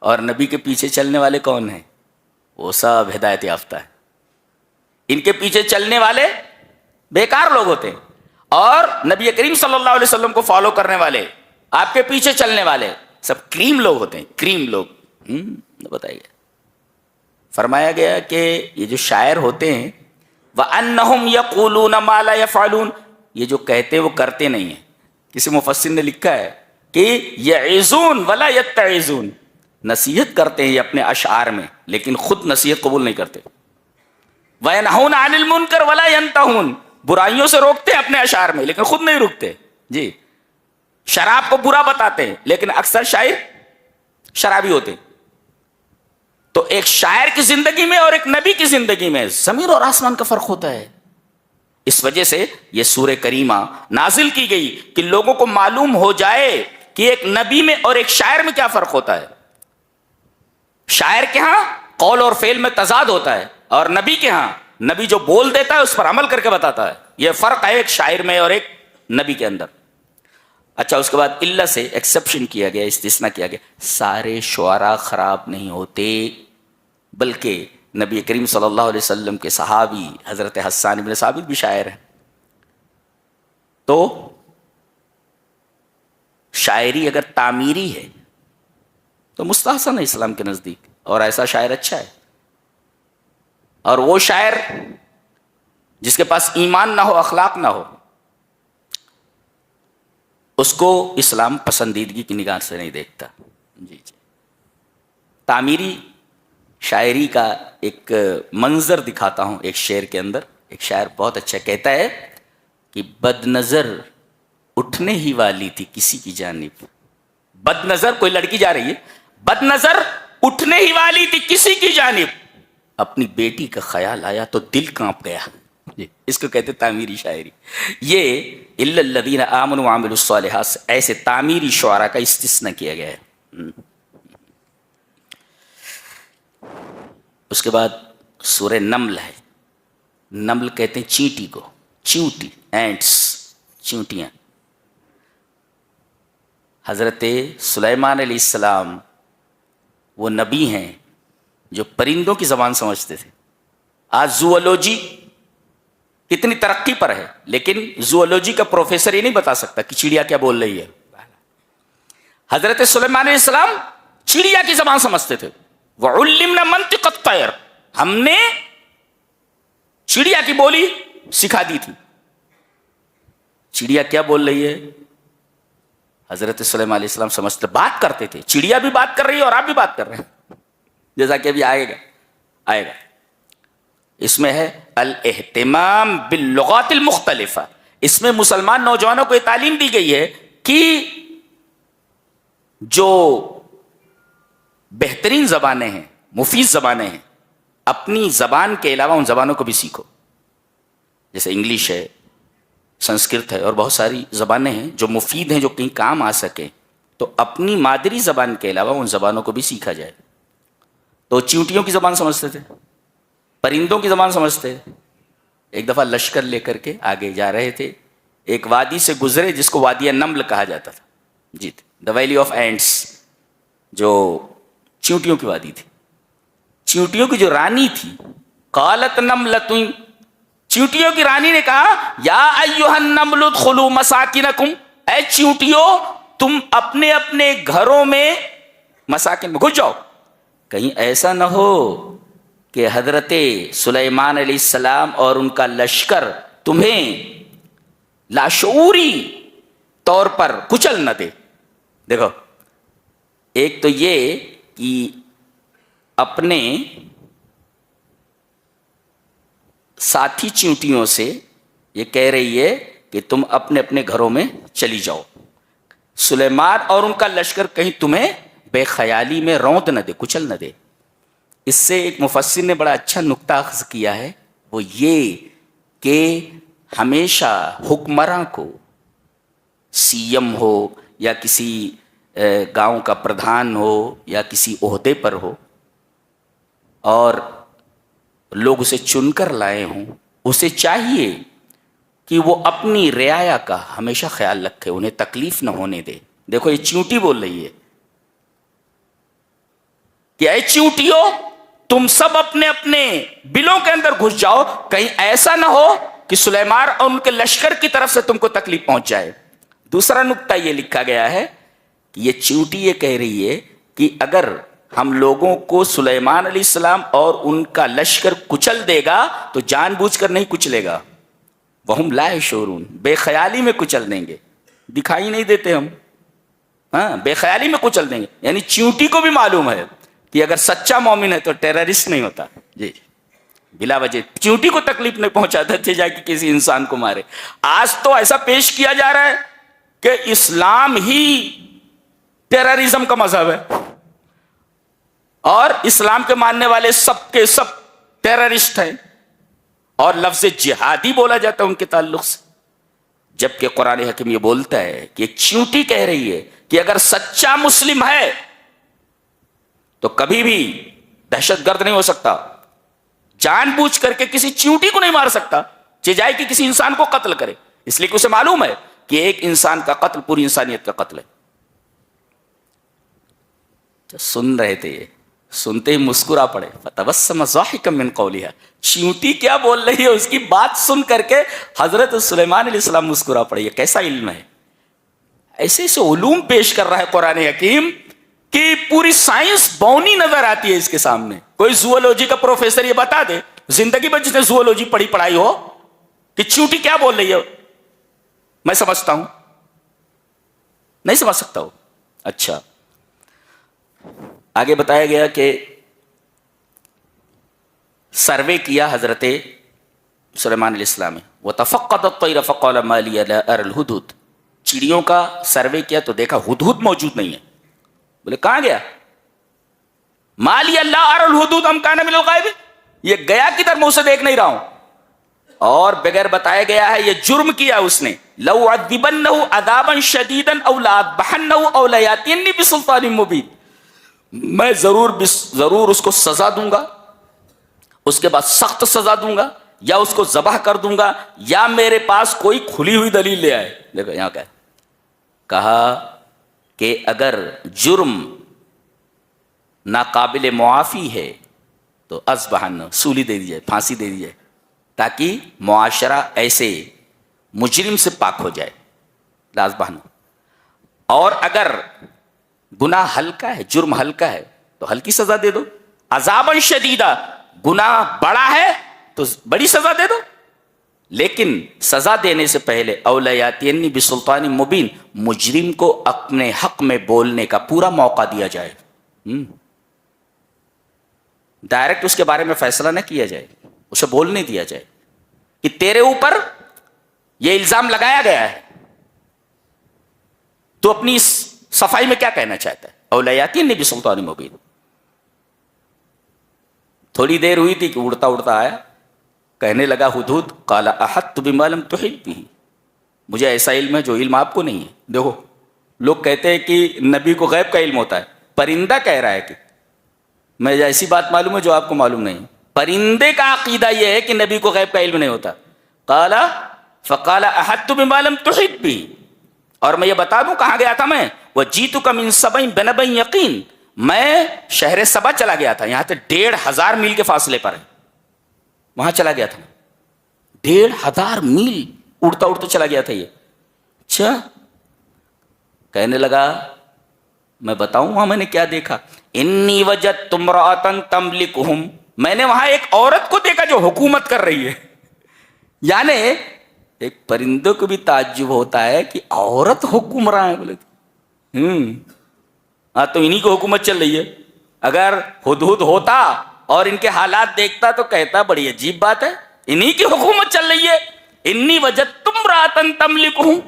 اور نبی کے پیچھے چلنے والے کون ہیں؟ وہ سب ہدایت یافتہ ہے. ان کے پیچھے چلنے والے بیکار لوگ ہوتے ہیں، اور نبی کریم صلی اللہ علیہ وسلم کو فالو کرنے والے، آپ کے پیچھے چلنے والے سب کریم لوگ ہوتے ہیں، کریم لوگ. بتایا گیا، فرمایا گیا کہ یہ جو شاعر ہوتے ہیں وَأَنَّهُمْ يَقُولُونَ مَا لَا يَفْعَلُونَ، یہ جو کہتے ہیں وہ کرتے نہیں ہیں. کسی مفسر نے لکھا ہے کہ يَعِظُونَ وَلَا يَتَّعِظُونَ، نصیحت کرتے ہیں یہ اپنے اشعار میں لیکن خود نصیحت قبول نہیں کرتے. وَيَنْهُونَ عَنِ الْمُنْكَرِ وَلَا يَنْتَهُونَ، برائیوں سے روکتے ہیں اپنے اشعار میں لیکن خود نہیں رکتے. جی، شراب کو برا بتاتے ہیں لیکن اکثر شاعر شرابی ہوتے ہیں. تو ایک شاعر کی زندگی میں اور ایک نبی کی زندگی میں زمین اور آسمان کا فرق ہوتا ہے. اس وجہ سے یہ سورہ کریمہ نازل کی گئی کہ لوگوں کو معلوم ہو جائے کہ ایک نبی میں اور ایک شاعر میں کیا فرق ہوتا ہے. شاعر کے ہاں قول اور فعل میں تضاد ہوتا ہے، اور نبی کے ہاں نبی جو بول دیتا ہے اس پر عمل کر کے بتاتا ہے. یہ فرق ہے ایک شاعر میں اور ایک نبی کے اندر. اچھا، اس کے بعد اللہ سے ایکسیپشن کیا گیا، استثناء کیا گیا. سارے شعراء خراب نہیں ہوتے، بلکہ نبی کریم صلی اللہ علیہ وسلم کے صحابی حضرت حسان بن ثابت بھی شاعر ہیں. تو شاعری اگر تعمیری ہے تو مستحسن ہے اسلام کے نزدیک، اور ایسا شاعر اچھا ہے. اور وہ شاعر جس کے پاس ایمان نہ ہو، اخلاق نہ ہو، اس کو اسلام پسندیدگی کی نگاہ سے نہیں دیکھتا. جی جی، تعمیری شاعری کا ایک منظر دکھاتا ہوں. ایک شعر کے اندر ایک شاعر بہت اچھا کہتا ہے کہ بد نظر اٹھنے ہی والی تھی کسی کی جانب. بد نظر، کوئی لڑکی جا رہی ہے، بد نظر اٹھنے ہی والی تھی کسی کی جانب، اپنی بیٹی کا خیال آیا تو دل کانپ گیا. اس کو کہتے تعمیری شاعری. یہ الا الذین آمنوا وعملوا الصالحات سے ایسے تعمیری شعراء کا استثناء کیا گیا ہے. اس کے بعد سورہ نمل ہے. نمل کہتے ہیں چینٹی کو، چیونٹی، اینٹس، چیونٹیاں. حضرت سلیمان علیہ السلام وہ نبی ہیں جو پرندوں کی زبان سمجھتے تھے. آج زوولوجی کتنی ترقی پر ہے لیکن زوولوجی کا پروفیسر یہ نہیں بتا سکتا کہ چڑیا کیا بول رہی ہے. حضرت سلیمان علیہ السلام چڑیا کی زبان سمجھتے تھے. وَعُلِّمْنَا مَنْطِقَ الطَّيْرِ، ہم نے چڑیا کی بولی سکھا دی تھی. چڑیا کیا بول رہی ہے حضرت سلیمان علیہ السلام سمجھتے، بات کرتے تھے. چڑیا بھی بات کر رہی ہے اور آپ بھی بات کر رہے ہیں، جیسا کہ ابھی آئے گا. اس میں ہے الاہتمام باللغات المختلفہ. اس میں مسلمان نوجوانوں کو یہ تعلیم دی گئی ہے کہ جو بہترین زبانیں ہیں، مفید زبانیں ہیں، اپنی زبان کے علاوہ ان زبانوں کو بھی سیکھو. جیسے انگلش ہے، سنسکرت ہے، اور بہت ساری زبانیں ہیں جو مفید ہیں، جو کہیں کام آ سکے. تو اپنی مادری زبان کے علاوہ ان زبانوں کو بھی سیکھا جائے. تو چیونٹیوں کی زبان سمجھتے تھے، پرندوں کی زبان سمجھتے. ایک دفعہ لشکر لے کر کے آگے جا رہے تھے، ایک وادی سے گزرے جس کو وادی نمل کہا جاتا تھا. جی، دا ویلی آف اینٹس، جو چیونٹیوں کی وادی تھی. چیونٹیوں کی جو رانی تھی، قالت نملۃ، چیونٹیوں کی رانی نے کہا یا ایھا النمل ادخلوا مساکنکم، اے چیونٹیوں تم اپنے اپنے گھروں میں، مساکن میں گھس جاؤ. کہیں ایسا نہ ہو کہ حضرت سلیمان علیہ السلام اور ان کا لشکر تمہیں لاشعوری طور پر کچل نہ دے. دیکھو، ایک تو یہ کہ اپنے ساتھی چیونٹیوں سے یہ کہہ رہی ہے کہ تم اپنے اپنے گھروں میں چلی جاؤ، سلیمان اور ان کا لشکر کہیں تمہیں بے خیالی میں روند نہ دے، کچل نہ دے۔ اس سے ایک مفسر نے بڑا اچھا نکتہ اخذ کیا ہے، وہ یہ کہ ہمیشہ حکمراں کو، سی ایم ہو یا کسی گاؤں کا پردھان ہو یا کسی عہدے پر ہو اور لوگ اسے چن کر لائے ہوں، اسے چاہیے کہ وہ اپنی رعایا کا ہمیشہ خیال رکھے، انہیں تکلیف نہ ہونے دے۔ دیکھو یہ چیونٹی بول رہی ہے کہ اے چیونٹیو، تم سب اپنے اپنے بلوں کے اندر گھس جاؤ، کہیں ایسا نہ ہو کہ سلیمان اور ان کے لشکر کی طرف سے تم کو تکلیف پہنچ جائے۔ دوسرا نکتہ یہ لکھا گیا ہے کہ یہ چیونٹی یہ کہہ رہی ہے کہ اگر ہم لوگوں کو سلیمان علیہ السلام اور ان کا لشکر کچل دے گا تو جان بوجھ کر نہیں کچلے گا، وہم لا یشعرون، بے خیالی میں کچل دیں گے، دکھائی نہیں دیتے ہم، ہاں بے خیالی میں کچل دیں گے۔ یعنی چیونٹی کو بھی معلوم ہے کہ اگر سچا مومن ہے تو ٹیررسٹ نہیں ہوتا جی، بلا وجہ چیونٹی کو تکلیف نہیں پہنچاتا تھے جا کے کسی انسان کو مارے۔ آج تو ایسا پیش کیا جا رہا ہے کہ اسلام ہی ٹیررزم کا مذہب ہے اور اسلام کے ماننے والے سب کے سب ٹیررسٹ ہیں، اور لفظ جہادی بولا جاتا ہے ان کے تعلق سے، جبکہ قرآن حکیم یہ بولتا ہے کہ ایک چیونٹی کہہ رہی ہے کہ اگر سچا مسلم ہے تو کبھی بھی دہشت گرد نہیں ہو سکتا، جان بوجھ کر کے کسی چیونٹی کو نہیں مار سکتا، جائے کہ کسی انسان کو قتل کرے، اس لیے کہ اسے معلوم ہے کہ ایک انسان کا قتل پوری انسانیت کا قتل ہے۔ جو سن رہے تھے یہ سنتے ہی مسکرا پڑے، فتبسم ضاحکا من قولها، چیونٹی کیا بول رہی ہے اس کی بات سن کر کے حضرت سلیمان علیہ السلام مسکرا پڑے۔ یہ کیسا علم ہے، ایسے ایسے علوم پیش کر رہا ہے قرآن حکیم کہ پوری سائنس بونی نظر آتی ہے اس کے سامنے۔ کوئی زوولوجی کا پروفیسر یہ بتا دے زندگی میں جس نے زوولوجی پڑھائی ہو کہ چیونٹی کیا بول رہی ہے، میں سمجھتا ہوں، نہیں سمجھ سکتا ہوں۔ اچھا آگے بتایا گیا کہ سروے کیا حضرت سلیمان علیہ السلام، وَتَفَقَّدَ الطَّيْرَ فَقَالَ مَا لِيَ لَا أَرَى الْهُدْهُدْ، چڑیوں کا سروے کیا تو دیکھا ہدہد موجود نہیں ہے۔ بولے کہاں گیا؟ مَا لِيَ لَا أَرَى الْهُدْهُدْ أَمْ كَانَ مِنَ الْغَائِبِينَ، یہ گیا کدھر، میں اسے دیکھ نہیں رہا ہوں۔ اور بغیر بتایا گیا ہے یہ جرم کیا اس نے، لَأُعَذِّبَنَّهُ عَذَابًا شَدِيدًا أَوْ لَأَذْبَحَنَّهُ أَوْ لَيَأْتِيَنِّي بِسُلْطَانٍ مُبِينٍ، میں ضرور اس کو سزا دوں گا، اس کے بعد سخت سزا دوں گا، یا اس کو ذبح کر دوں گا، یا میرے پاس کوئی کھلی ہوئی دلیل لے آئے۔ دیکھو یہاں کیا کہا کہ اگر جرم ناقابل معافی ہے تو اذبحن، سولی دے دی جائے، پھانسی دے دی جائے، تاکہ معاشرہ ایسے مجرم سے پاک ہو جائے، اذبحن۔ اور اگر گناہ ہلکا ہے، جرم ہلکا ہے تو ہلکی سزا دے دو، عذاباً شدیدہ، گناہ بڑا ہے تو بڑی سزا دے دو، لیکن سزا دینے سے پہلے اولیاتینی بسلطان مبین، مجرم کو اپنے حق میں بولنے کا پورا موقع دیا جائے، ڈائریکٹ اس کے بارے میں فیصلہ نہ کیا جائے، اسے بولنے دیا جائے کہ تیرے اوپر یہ الزام لگایا گیا ہے، تو اپنی صفائی میں کیا کہنا چاہتا ہے، اولیاتینی بسلطان مبین۔ تھوڑی دیر ہوئی تھی کہ اڑتا اڑتا آیا، کہنے لگا ہدہد، قال احطت بما لم تحط به، مجھے ایسا علم ہے جو علم آپ کو نہیں ہے۔ دیکھو لوگ کہتے ہیں کہ نبی کو غیب کا علم ہوتا ہے، پرندہ کہہ رہا ہے کہ میں ایسی بات معلوم ہے جو آپ کو معلوم نہیں۔ پرندے کا عقیدہ یہ ہے کہ نبی کو غیب کا علم نہیں ہوتا۔ فقال احطت بما لم تحط به، اور میں یہ بتا دوں کہاں گیا تھا میں، وجیتک من سبع بنبأ یقین، میں شہر سبا چلا گیا تھا، یہاں سے 1500 میل کے فاصلے پر ہے، وہاں چلا گیا تھا، 1500 میل اڑتا اڑتا چلا گیا تھا یہ۔ اچھا کہنے لگا میں بتاؤں وہاں میں نے کیا دیکھا، انی وجدت امرأۃ تملکہم، میں نے وہاں ایک عورت کو دیکھا جو حکومت کر رہی ہے۔ یعنی ایک پرندوں کو بھی تعجب ہوتا ہے کہ عورت حکمراں ہے، بولے ہاں تو انہی کو حکومت چل رہی ہے۔ اگر ہدہد ہوتا اور ان کے حالات دیکھتا تو کہتا بڑی عجیب بات ہے، انہی کی حکومت چل رہی ہے. انی وجدتم امرأۃ تملکہم.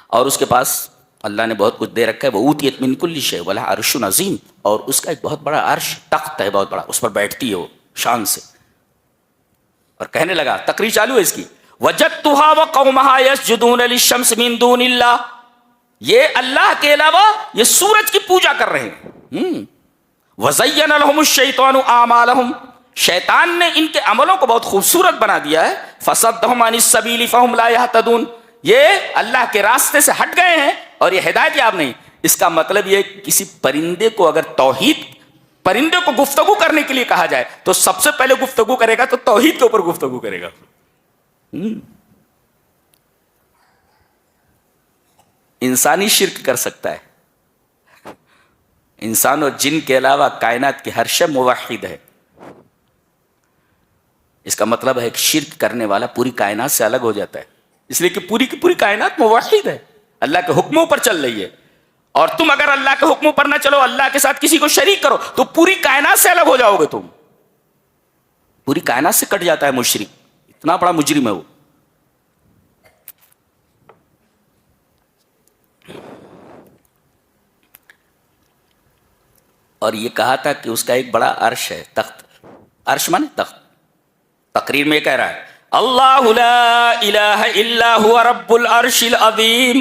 اور اس کے پاس اللہ نے بہت کچھ دے رکھا ہے. وہ اوتیت من کل شیء ولہا عرش عظیم. اور اس کا ایک بہت بڑا عرش تخت ہے بہت بڑا, اس پر بیٹھتی ہے وہ شان سے. اور کہنے لگا, تقریر چالو ہے اس کی, وجدتها وقومها يسجدون للشمس من دون اللہ. یہ اللہ کے علاوہ یہ سورج کی پوجا کر رہے ہیں. وزین لهم الشیطان اعمالهم. شیطان نے ان کے عملوں کو بہت خوبصورت بنا دیا ہے. فصدهم عن السبیل فهم لا يهتدون. یہ اللہ کے راستے سے ہٹ گئے ہیں اور یہ ہدایت یاب نہیں. اس کا مطلب یہ کسی پرندے کو اگر پرندے کو گفتگو کرنے کے لیے کہا جائے تو سب سے پہلے گفتگو کرے گا تو توحید کے اوپر گفتگو کرے گا. انسانی شرک کر سکتا ہے, انسان اور جن کے علاوہ کائنات کے ہر شے موحد ہے. اس کا مطلب ہے کہ شرک کرنے والا پوری کائنات سے الگ ہو جاتا ہے, اس لیے کہ پوری کی پوری کائنات موحد ہے, اللہ کے حکموں پر چل رہی ہے. اور تم اگر اللہ کے حکموں پر نہ چلو, اللہ کے ساتھ کسی کو شریک کرو, تو پوری کائنات سے الگ ہو جاؤ گے تم. پوری کائنات سے کٹ جاتا ہے مشرک, اتنا بڑا مجرم ہے وہ. اور یہ کہا تھا کہ اس کا ایک بڑا عرش ہے, تخت. عرش مانے تخت. تقریر میں کہہ رہا ہے, اللہ لا الہ الا هو رب العرش العظیم.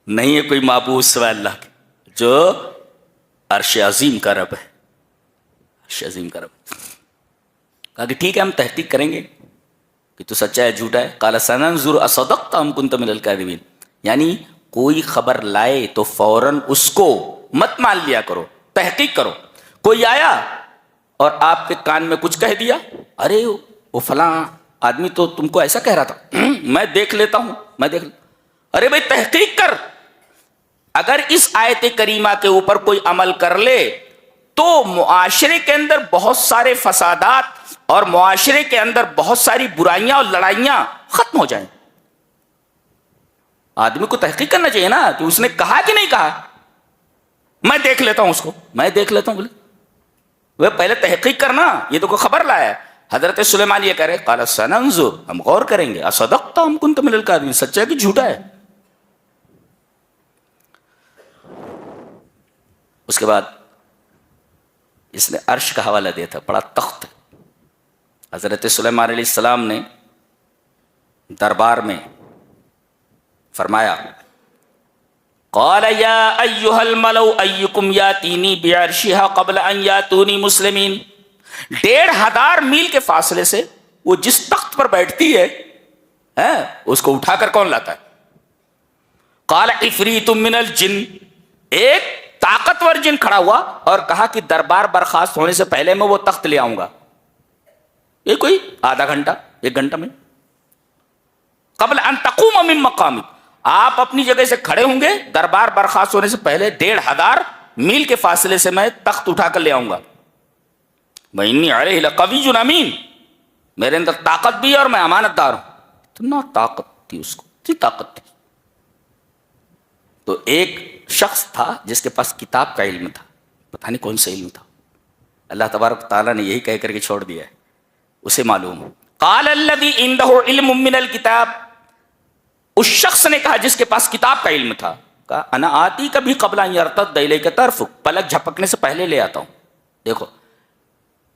نہیں ہے کوئی معبود سوائے اللہ کے جو عرش عظیم کا رب ہے. عرش عظیم کا رب. کہا کہ ٹھیک ہے, ہم تحقیق کریں گے کہ تو سچا ہے جھوٹا ہے. قال سننظر اصدقت ام کنت من الکاذبین. یعنی کوئی خبر لائے تو فوراً اس کو مت مان لیا کرو, تحقیق کرو. کوئی آیا اور آپ کے کان میں کچھ کہہ دیا, ارے وہ فلاں آدمی تو تم کو ایسا کہہ رہا تھا, میں دیکھ لیتا ہوں, ارے بھائی تحقیق کر. اگر اس آیت کریمہ کے اوپر کوئی عمل کر لے تو معاشرے کے اندر بہت سارے فسادات اور معاشرے کے اندر بہت ساری برائیاں اور لڑائیاں ختم ہو جائیں. آدمی کو تحقیق کرنا چاہیے نا کہ اس نے کہا کہ نہیں کہا. میں دیکھ لیتا ہوں اس کو, میں دیکھ لیتا ہوں. بولے وہ پہلے تحقیق کرنا, یہ تو کوئی خبر لایا ہے. حضرت سلیمان یہ کہہ رہے, قال سننظر, ہم غور کریں گے, اصدقت ام کنت من الکاذبین, سچا ہے کہ جھوٹا ہے. اس کے بعد اس نے عرش کا حوالہ دیا تھا, بڑا تخت. حضرت سلیمان علیہ السلام نے دربار میں فرمایا, قال یا ایھا الملؤ ایکم یاتینی بعرشھا قبل ان یاتونی مسلمین. 1500 میل کے فاصلے سے وہ جس تخت پر بیٹھتی ہے اس کو اٹھا کر کون لاتا ہے؟ قال عفریت من الجن. ایک طاقتور جن کھڑا ہوا اور کہا کہ دربار برخاست ہونے سے پہلے میں وہ تخت لے آؤں گا. یہ کوئی آدھا گھنٹہ 1 گھنٹہ میں. قبل ان تقوم من مقامک, آپ اپنی جگہ سے کھڑے ہوں گے, دربار برخاست ہونے سے پہلے 1500 میل کے فاصلے سے میں تخت اٹھا کر لے آؤں گا. وَإِنِّي عَلَيْهِ لَقَوِيٌّ أَمِينٌ, میرے اندر طاقت بھی ہے اور میں امانت دار ہوں. اتنا طاقت تھی اس کو, اتنی طاقت تھی. تو ایک شخص تھا جس کے پاس کتاب کا علم تھا, پتہ نہیں کون سا علم تھا, اللہ تبارک تعالیٰ نے یہی کہہ کر کے چھوڑ دیا ہے, اسے معلوم. قال الذی عنده علم من الکتاب, اس شخص نے کہا جس کے پاس کتاب کا علم تھا, کہا انا آتی کبھی قبل ان یرتد الیک طرفک, پلک جھپکنے سے پہلے لے آتا ہوں. دیکھو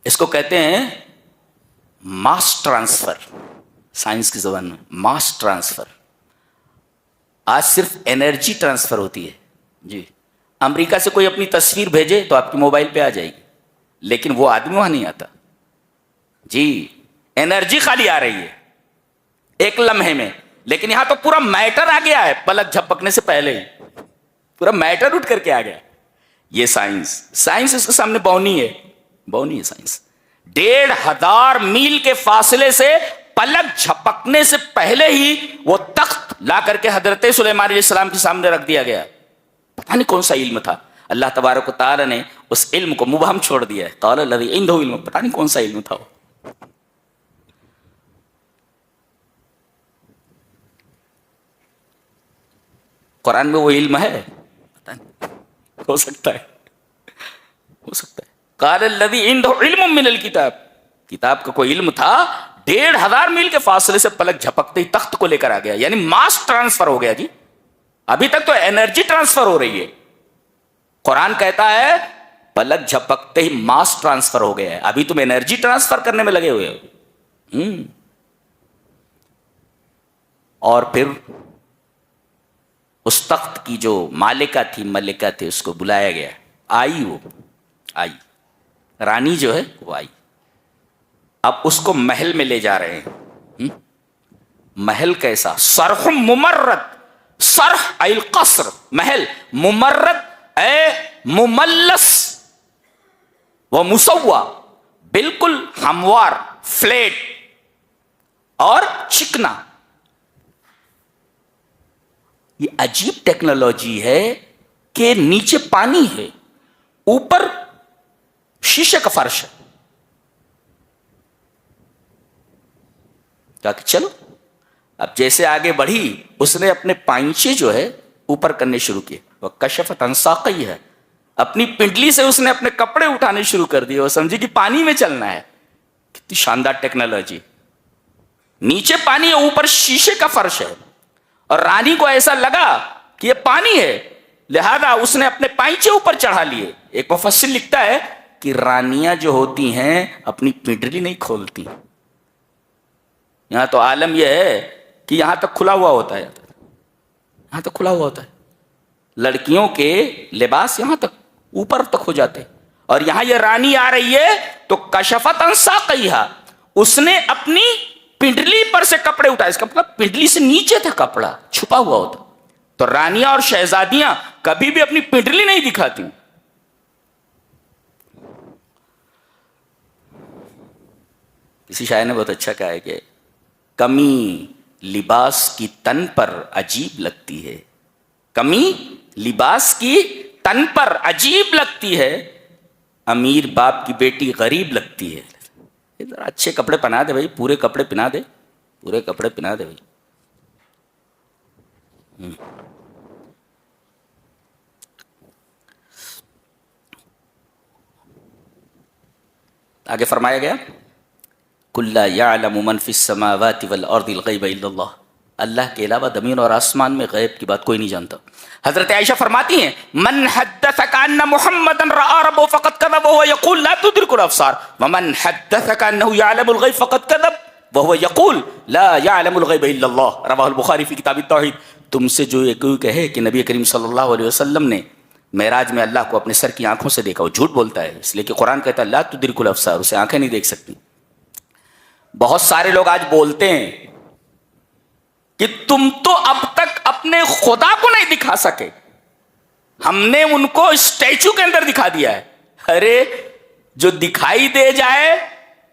اس کو کہتے ہیں ماس ٹرانسفر, سائنس کی زبان میں ماس ٹرانسفر. آج صرف انرجی ٹرانسفر ہوتی ہے جی. امریکہ سے کوئی اپنی تصویر بھیجے تو آپ کے موبائل پہ آ جائے گی, لیکن وہ آدمی وہاں نہیں آتا جی. انرجی خالی آ رہی ہے ایک لمحے میں, لیکن یہاں تو پورا میٹر آ گیا ہے, پلک جھپکنے سے پہلے ہی پورا میٹر اٹھ کر کے آ گیا. یہ سائنس اس کے سامنے بونی ہے, بونی ہے سائنس. 1500 میل کے فاصلے سے پلک جھپکنے سے پہلے ہی وہ تخت لا کر کے حضرت سلیمان علیہ السلام کے سامنے رکھ دیا گیا. پتہ نہیں کون سا علم تھا, اللہ تبارک و تعالی نے اس علم کو مبہم چھوڑ دیا ہے. قال الذی عنده علم, پتہ نہیں کون سا علم تھا وہ. قرآن میں وہ علم ہے؟ پتہ نہیں, ہو سکتا ہے ہو سکتا ہے. قال الذی عنده علم من الکتاب، کتاب کا کوئی علم تھا، 1500 میل کے فاصلے سے پلک جھپکتے ہی تخت کو لے کر آ گیا. یعنی ماس ٹرانسفر ہو گیا جی. ابھی تک تو انرجی ٹرانسفر ہو رہی ہے، قرآن کہتا ہے پلک جھپکتے ہی ماس ٹرانسفر ہو گیا ہے. ابھی تم انرجی ٹرانسفر کرنے میں لگے ہوئے ہو. اور پھر اس تخت کی جو مالکہ تھی، ملکہ تھی، اس کو بلایا گیا. آئی، وہ آئی، رانی جو ہے وہ آئی. اب اس کو محل میں لے جا رہے ہیں. محل کیسا؟ صرح ممرد، صرح ای القصر، محل ممرد اے مملس و مسوا، بالکل ہموار، فلیٹ اور چکنا. یہ عجیب ٹیکنالوجی ہے کہ نیچے پانی ہے، اوپر شیشے کا فرش ہے. کہا کہ چلو. اب جیسے آگے بڑھی، اس نے اپنے پائنچے جو ہے اوپر کرنے شروع کیے. وہ کشفت عن ساقیہ، اپنی پنڈلی سے اس نے اپنے کپڑے اٹھانے شروع کر دیے. وہ سمجھی کہ پانی میں چلنا ہے. کتنی شاندار ٹیکنالوجی. نیچے پانی ہے، اوپر شیشے کا فرش ہے. اور رانی کو ایسا لگا کہ یہ پانی ہے، لہذا اس نے اپنے پائنچے اوپر چڑھا لیے. ایک مفسر لکھتا ہے کہ رانیاں جو ہوتی ہیں اپنی پنڈلی نہیں کھولتی. یہاں تو عالم یہ ہے کہ یہاں تک کھلا ہوا ہوتا ہے، یہاں تک کھلا ہوا ہوتا ہے. لڑکیوں کے لباس یہاں تک اوپر تک ہو جاتے. اور یہاں یہ رانی آ رہی ہے تو کشفت عن ساقیہا، اس نے اپنی پنڈلی پر سے کپڑے اٹھائے. اس کا مطلب پنڈلی سے نیچے تھا کپڑا چھپا ہوا ہوتا. تو رانیاں اور شہزادیاں کبھی بھی اپنی پنڈلی نہیں دکھاتی. کسی شاعر نے بہت اچھا کہا ہے کہ کمی لباس کی تن پر عجیب لگتی ہے، کمی لباس کی تن پر عجیب لگتی ہے، امیر باپ کی بیٹی غریب لگتی ہے. ذرا اچھے کپڑے پہنا دے بھائی، پورے کپڑے پہنا دے، پورے کپڑے پہنا دے بھائی. آگے فرمایا گیا قُل لَا يَعْلَمُ مَنْ فِي السَّمَاوَاتِ وَالْأَرْضِ الْغَيْبَ إِلَّا اللَّهُ، اللہ کے علاوہ زمین اور آسمان میں غیب کی بات کوئی نہیں جانتا. حضرت عائشہ فرماتی ہیں من حدثك ان محمدا راى ربه فقد كذب وهو يقول لا تدرك الابصار ومن حدثك انه يعلم الغيب فقد كذب وهو يقول لا يعلم الغيب الا الله، رواه البخاری فی کتاب التوحید. تم سے جو یہ کوئی کہے کہ نبی کریم صلی اللہ علیہ وسلم نے معراج میں اللہ کو اپنے سر کی آنکھوں سے دیکھا، وہ جھوٹ بولتا ہے، اس لیے کہ قرآن کہتا ہے لا تدرك الابصار، اسے آنکھیں نہیں دیکھ سکتی. بہت سارے لوگ آج بولتے ہیں کہ تم تو اب تک اپنے خدا کو نہیں دکھا سکے، ہم نے ان کو اسٹیچو کے اندر دکھا دیا ہے. ارے جو دکھائی دے جائے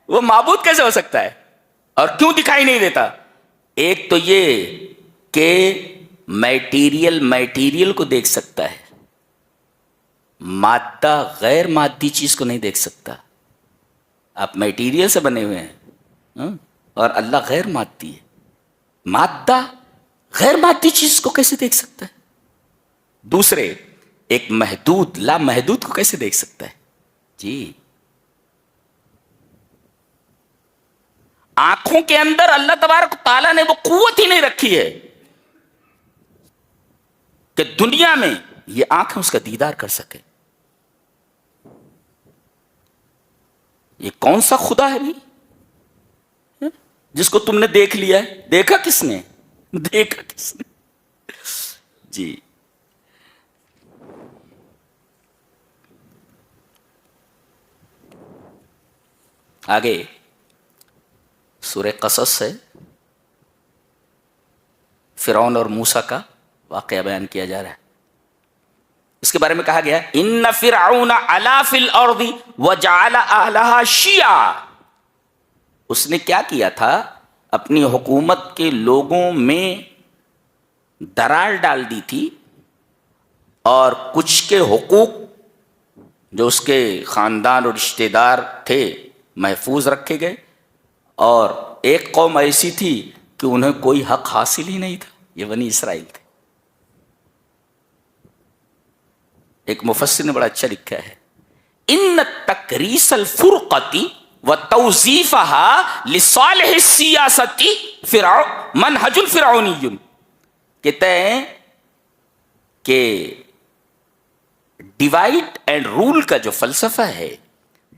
وہ معبود کیسے ہو سکتا ہے؟ اور کیوں دکھائی نہیں دیتا؟ ایک تو یہ کہ میٹیریل کو دیکھ سکتا ہے، مادہ غیر مادی چیز کو نہیں دیکھ سکتا. آپ میٹیریل سے بنے ہوئے ہیں اور اللہ غیر مادی ہے. مادہ غیر مادی چیز کو کیسے دیکھ سکتا ہے؟ دوسرے ایک محدود لا محدود کو کیسے دیکھ سکتا ہے؟ جی آنکھوں کے اندر اللہ تبارک تعالیٰ نے وہ قوت ہی نہیں رکھی ہے کہ دنیا میں یہ آنکھیں اس کا دیدار کر سکے. یہ کون سا خدا ہے بھائی جس کو تم نے دیکھ لیا ہے؟ دیکھا کس نے؟ دیکھا کس نے؟ جی آگے سورہ قصص ہے، فرعون اور موسیٰ کا واقعہ بیان کیا جا رہا ہے. اس کے بارے میں کہا گیا ان فرعون علا فی الارض وجعل اہلہا شیعا. اس نے کیا کیا تھا؟ اپنی حکومت کے لوگوں میں درار ڈال دی تھی اور کچھ کے حقوق جو اس کے خاندان اور رشتہ دار تھے محفوظ رکھے گئے، اور ایک قوم ایسی تھی کہ انہیں کوئی حق حاصل ہی نہیں تھا. یہ بنی اسرائیل تھے. ایک مفسر نے بڑا اچھا لکھا ہے ان تکریس الفرقتی و توظیفها لصالح السیاستی منہج الفرعونی. کہتے ہیں کہ ڈیوائڈ اینڈ رول کا جو فلسفہ ہے،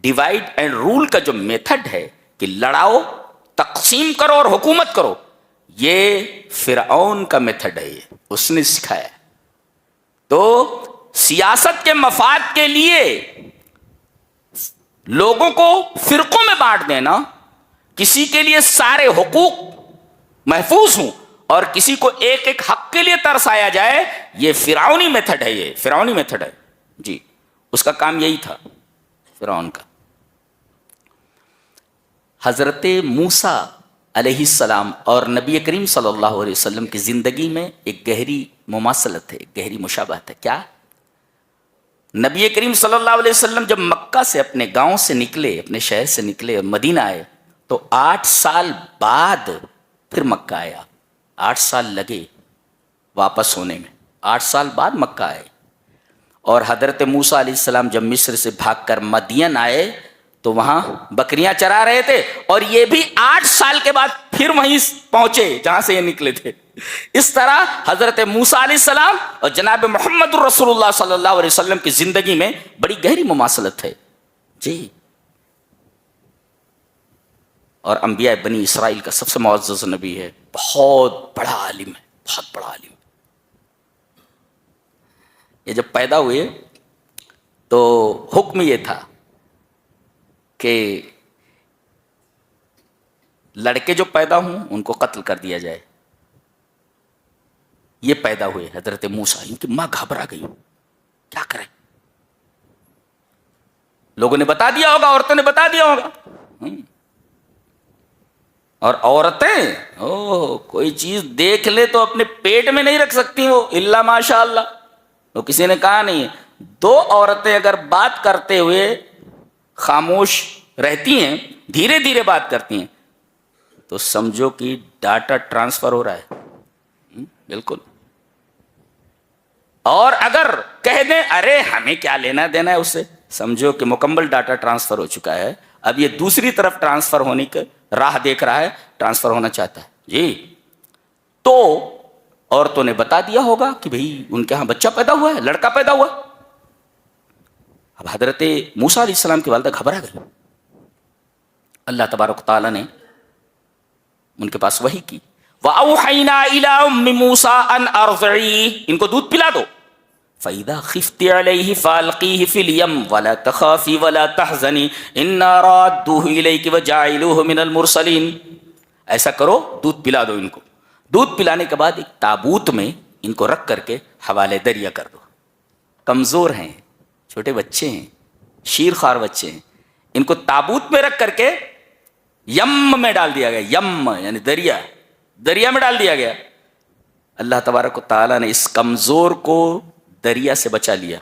ڈیوائڈ اینڈ رول کا جو میتھڈ ہے کہ لڑاؤ، تقسیم کرو اور حکومت کرو، یہ فرعون کا میتھڈ ہے، یہ اس نے سکھایا. تو سیاست کے مفاد کے لیے لوگوں کو فرقوں میں بانٹ دینا، کسی کے لیے سارے حقوق محفوظ ہوں اور کسی کو ایک ایک حق کے لیے ترسایا جائے، یہ فرعونی میتھڈ ہے، یہ فرعونی میتھڈ ہے. جی، اس کا کام یہی تھا فرعون کا. حضرت موسیٰ علیہ السلام اور نبی کریم صلی اللہ علیہ وسلم کی زندگی میں ایک گہری مماثلت ہے، ایک گہری مشابہت ہے. کیا؟ نبی کریم صلی اللہ علیہ وسلم جب مکہ سے اپنے گاؤں سے نکلے، اپنے شہر سے نکلے اور مدینہ آئے، تو 8 سال بعد پھر مکہ آیا. 8 سال لگے واپس ہونے میں، 8 سال بعد مکہ آئے. اور حضرت موسیٰ علیہ السلام جب مصر سے بھاگ کر مدین آئے تو وہاں بکریاں چرا رہے تھے، اور یہ بھی 8 سال کے بعد پھر وہیں پہنچے جہاں سے یہ نکلے تھے. اس طرح حضرت موسیٰ علیہ السلام اور جناب محمد رسول اللہ صلی اللہ علیہ وسلم کی زندگی میں بڑی گہری مماثلت ہے. جی، اور انبیاء بنی اسرائیل کا سب سے معزز نبی ہے، بہت بڑا عالم ہے، بہت بڑا عالم. یہ جب پیدا ہوئے تو حکم یہ تھا کہ لڑکے جو پیدا ہوں ان کو قتل کر دیا جائے. یہ پیدا ہوئے حضرت موسیٰ، ان کی ماں گھبرا گئی، کیا کرے؟ لوگوں نے بتا دیا ہوگا، عورتوں نے بتا دیا ہوگا. اور عورتیں کوئی چیز دیکھ لے تو اپنے پیٹ میں نہیں رکھ سکتی وہ، الا ماشاء اللہ. تو کسی نے کہا نہیں، 2 عورتیں اگر بات کرتے ہوئے خاموش رہتی ہیں، دھیرے دھیرے بات کرتی ہیں، تو سمجھو کہ ڈاٹا ٹرانسفر ہو رہا ہے. بالکل. اور اگر کہہ دیں ارے ہمیں کیا لینا دینا ہے اس سے، سمجھو کہ مکمل ڈاٹا ٹرانسفر ہو چکا ہے. اب یہ دوسری طرف ٹرانسفر ہونے کی راہ دیکھ رہا ہے، ٹرانسفر ہونا چاہتا ہے. جی، تو عورتوں نے بتا دیا ہوگا کہ بھئی ان کے ہاں بچہ پیدا ہوا ہے، لڑکا پیدا ہوا. اب حضرت موسیٰ علیہ السلام کی والدہ گھبرا گئی. اللہ تبارک تعالیٰ نے ان کے پاس وحی کی، وَأَوْحَيْنَا إِلَىٰ أُمِّ مُوسَىٰ أَنْ أَرْضِعِيهِ، ان کو دودھ پلا دو. فَإِذَا خِفْتِ عَلَيْهِ فَأَلْقِيهِ فِي الْيَمِّ وَلَا تَخَافِي وَلَا تَحْزَنِي إِنَّا رَادُّوهُ إِلَيْكِ وَجَاعِلُوهُ مِنَ الْمُرْسَلِينَ. ایسا کرو، دودھ پلا دو ان کو. دودھ پلانے کے بعد ایک تابوت میں ان کو رکھ کر کے حوالے دریا کر دو. کمزور ہیں، چھوٹے بچے ہیں، شیر خوار بچے ہیں، ان کو تابوت میں رکھ کر کے یم میں ڈال دیا گیا. یم یعنی دریا میں ڈال دیا گیا. اللہ تبارک و تعالیٰ نے اس کمزور کو دریا سے بچا لیا.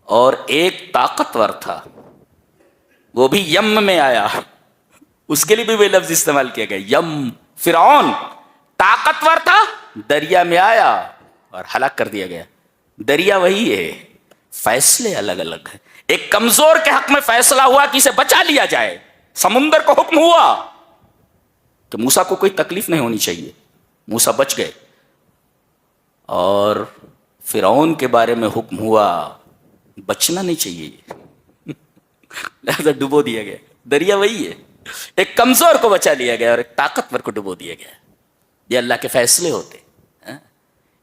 اور ایک طاقتور تھا، وہ بھی یم میں آیا، اس کے لیے بھی وہ لفظ استعمال کیا گیا، یم. فرعون طاقتور تھا، دریا میں آیا اور ہلاک کر دیا گیا. دریا وہی ہے، فیصلے الگ الگ ہیں. ایک کمزور کے حق میں فیصلہ ہوا کہ اسے بچا لیا جائے. سمندر کو حکم ہوا کہ موسیٰ کو کوئی تکلیف نہیں ہونی چاہیے، موسیٰ بچ گئے. اور فرعون کے بارے میں حکم ہوا بچنا نہیں چاہیے، لہذا ڈبو دیا گیا. دریا وہی ہے، ایک کمزور کو بچا لیا گیا اور ایک طاقتور کو ڈبو دیا گیا. یہ اللہ کے فیصلے ہوتے.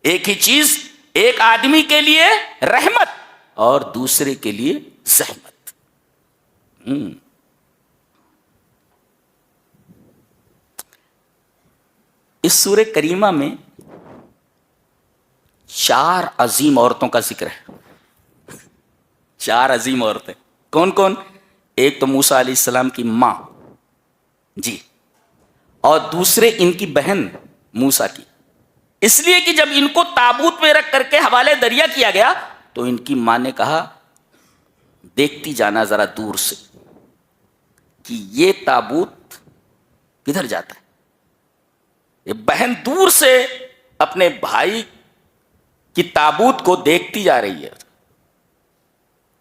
ایک ہی چیز ایک آدمی کے لیے رحمت اور دوسرے کے لیے زحمت. اس سورہ کریمہ میں 4 عظیم عورتوں کا ذکر ہے. 4 عظیم عورتیں. کون کون؟ ایک تو موسیٰ علیہ السلام کی ماں، جی، اور دوسرے ان کی بہن موسیٰ کی. اس لیے کہ جب ان کو تابوت میں رکھ کر کے حوالے دریا کیا گیا تو ان کی ماں نے کہا دیکھتی جانا ذرا دور سے کہ یہ تابوت کدھر جاتا ہے. یہ بہن دور سے اپنے بھائی کی تابوت کو دیکھتی جا رہی ہے.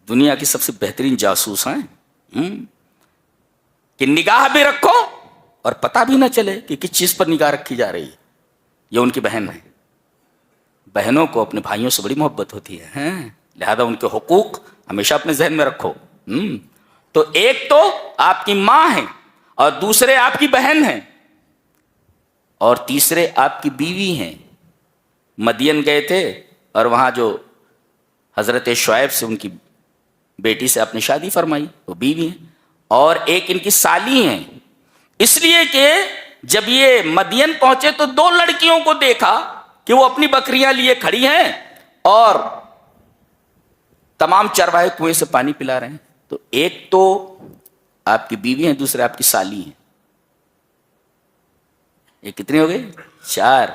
دنیا کی سب سے بہترین جاسوس ہیں کہ نگاہ بھی رکھو اور پتہ بھی نہ چلے کہ کس چیز پر نگاہ رکھی جا رہی ہے. یہ ان کی بہن ہے. بہنوں کو اپنے بھائیوں سے بڑی محبت ہوتی ہے، لہذا ان کے حقوق ہمیشہ اپنے ذہن میں رکھو. تو ایک تو آپ کی ماں ہے، اور دوسرے آپ کی بہن ہیں، اور تیسرے آپ کی بیوی ہیں. مدین گئے تھے اور وہاں جو حضرت شعیب سے ان کی بیٹی سے آپ نے شادی فرمائی، وہ بیوی ہیں. اور ایک ان کی سالی ہیں، اس لیے کہ جب یہ مدین پہنچے تو 2 لڑکیوں کو دیکھا کہ وہ اپنی بکریاں لیے کھڑی ہیں اور تمام چرواہے کنویں سے پانی پلا رہے ہیں. تو ایک تو آپ کی بیوی ہیں، دوسرے آپ کی سالی ہیں. یہ کتنی ہو گئی؟ 4.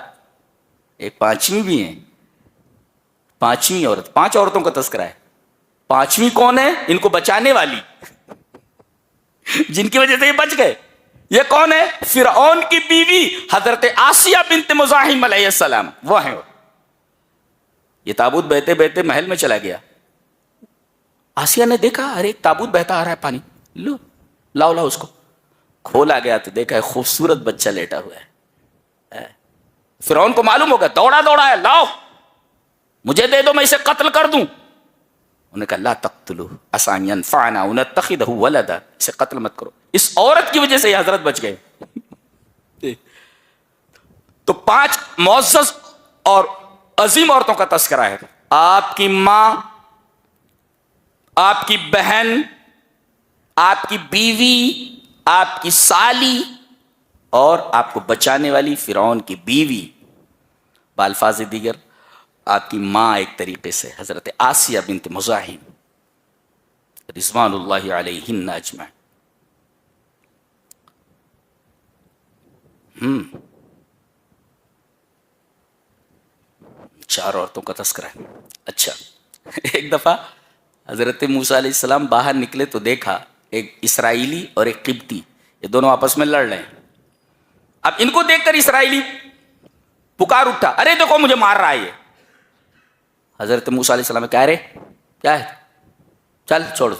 ایک 5ویں بھی ہیں، 5ویں عورت. 5 عورتوں کا تذکرہ ہے. 5ویں کون ہے؟ ان کو بچانے والی، جن کی وجہ سے یہ بچ گئے. یہ کون ہے؟ فرعون کی بیوی حضرت آسیہ بنت مزاحم علیہ السلام. وہ ہیں. یہ تابوت بہتے بہتے محل میں چلا گیا. آسیہ نے دیکھا ارے ایک تابوت بہتا آ رہا ہے پانی، لو لاؤ اس کو. کھولا گیا تو دیکھا ایک خوبصورت بچہ لیٹا ہوا ہے. فرعون کو معلوم ہوگا، دوڑا ہے، لاؤ مجھے دے دو، میں اسے قتل کر دوں. انہوں نے کہا لا تقتلوه عسى ان ينفعنا او نتخذه ولدا، اسے قتل مت کرو. اس عورت کی وجہ سے یہ حضرت بچ گئے. تو 5 معزز اور عظیم عورتوں کا تذکرہ ہے. آپ کی ماں، آپ کی بہن، آپ کی بیوی، آپ کی سالی، اور آپ کو بچانے والی فرعون کی بیوی. بالفاظ دیگر آپ کی ماں ایک طریقے سے حضرت آسیہ بنت مزاحم رضوان اللہ علیہن اجمعین. 4 عورتوں کا تذکرہ ہے. اچھا، ایک دفعہ حضرت موسیٰ علیہ السلام باہر نکلے تو دیکھا ایک اسرائیلی اور ایک قبطی، یہ دونوں آپس میں لڑ رہے ہیں. اب ان کو دیکھ کر اسرائیلی پکار اٹھا، ارے دیکھو مجھے مار رہا ہے یہ. حضرت موسیٰ علیہ السلام کہہ رہے کیا ہے، چل چھوڑ.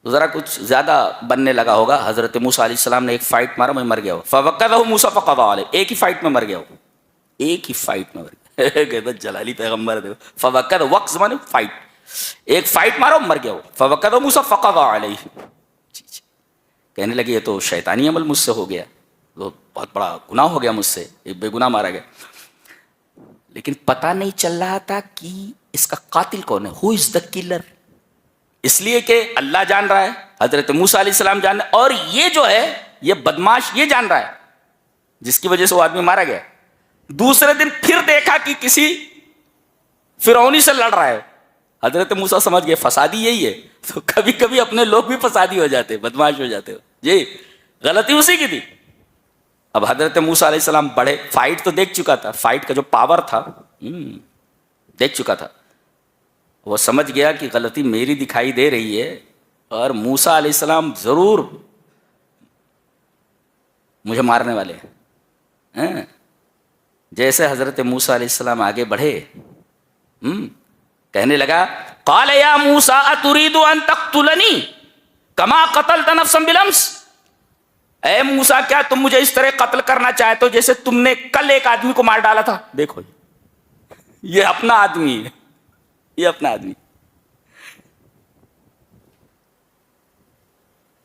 تو ذرا کچھ زیادہ بننے لگا ہوگا. حضرت موسیٰ علیہ السلام نے ایک فائٹ مارا، میں مر گیا ہوں. فوقذہ موسیٰ فقضى علیہ، ایک ہی فائٹ میں مر گیا ہوں، ایک ہی فائٹ میں مر گیا. کہتا جلالی پیغمبر دے. فوقذ، وقت زمانے فائٹ، ایک فائٹ مارا مر گیا ہوں. فوقذہ موسیٰ فقضى علیہ. کہنے لگے یہ تو شیطانی عمل مجھ سے ہو گیا، تو بہت بڑا گناہ ہو گیا مجھ سے، ایک بے گناہ مارا گیا. لیکن پتہ نہیں چل رہا تھا کہ اس کا قاتل کون ہے. ہو از دا کلر؟ اس لیے کہ اللہ جان رہا ہے، حضرت موسیٰ علیہ السلام جان رہے ہیں، اور یہ جو ہے یہ بدماش یہ جان رہا ہے جس کی وجہ سے وہ آدمی مارا گیا. دوسرے دن پھر دیکھا کہ کسی فرعونی سے لڑ رہا ہے. حضرت موسیٰ سمجھ گئے فسادی یہی ہے. تو کبھی کبھی اپنے لوگ بھی فسادی ہو جاتے، بدماش ہو جاتے ہو. جی غلطی اسی کی تھی. اب حضرت موسیٰ علیہ السلام بڑھے، فائٹ تو دیکھ چکا تھا، فائٹ کا جو پاور تھا دیکھ چکا تھا. وہ سمجھ گیا کہ غلطی میری دکھائی دے رہی ہے، اور موسیٰ علیہ السلام ضرور مجھے مارنے والے ہیں. جیسے حضرت موسیٰ علیہ السلام آگے بڑھے، کہنے لگا قال یا موسیٰ اتريد ان تقتلنی کما قتلت نفسا بالامس. اے موسیٰ کیا تم مجھے اس طرح قتل کرنا چاہتے ہو جیسے تم نے کل ایک آدمی کو مار ڈالا تھا. دیکھو یہ اپنا آدمی ہے، یہ اپنا آدمی.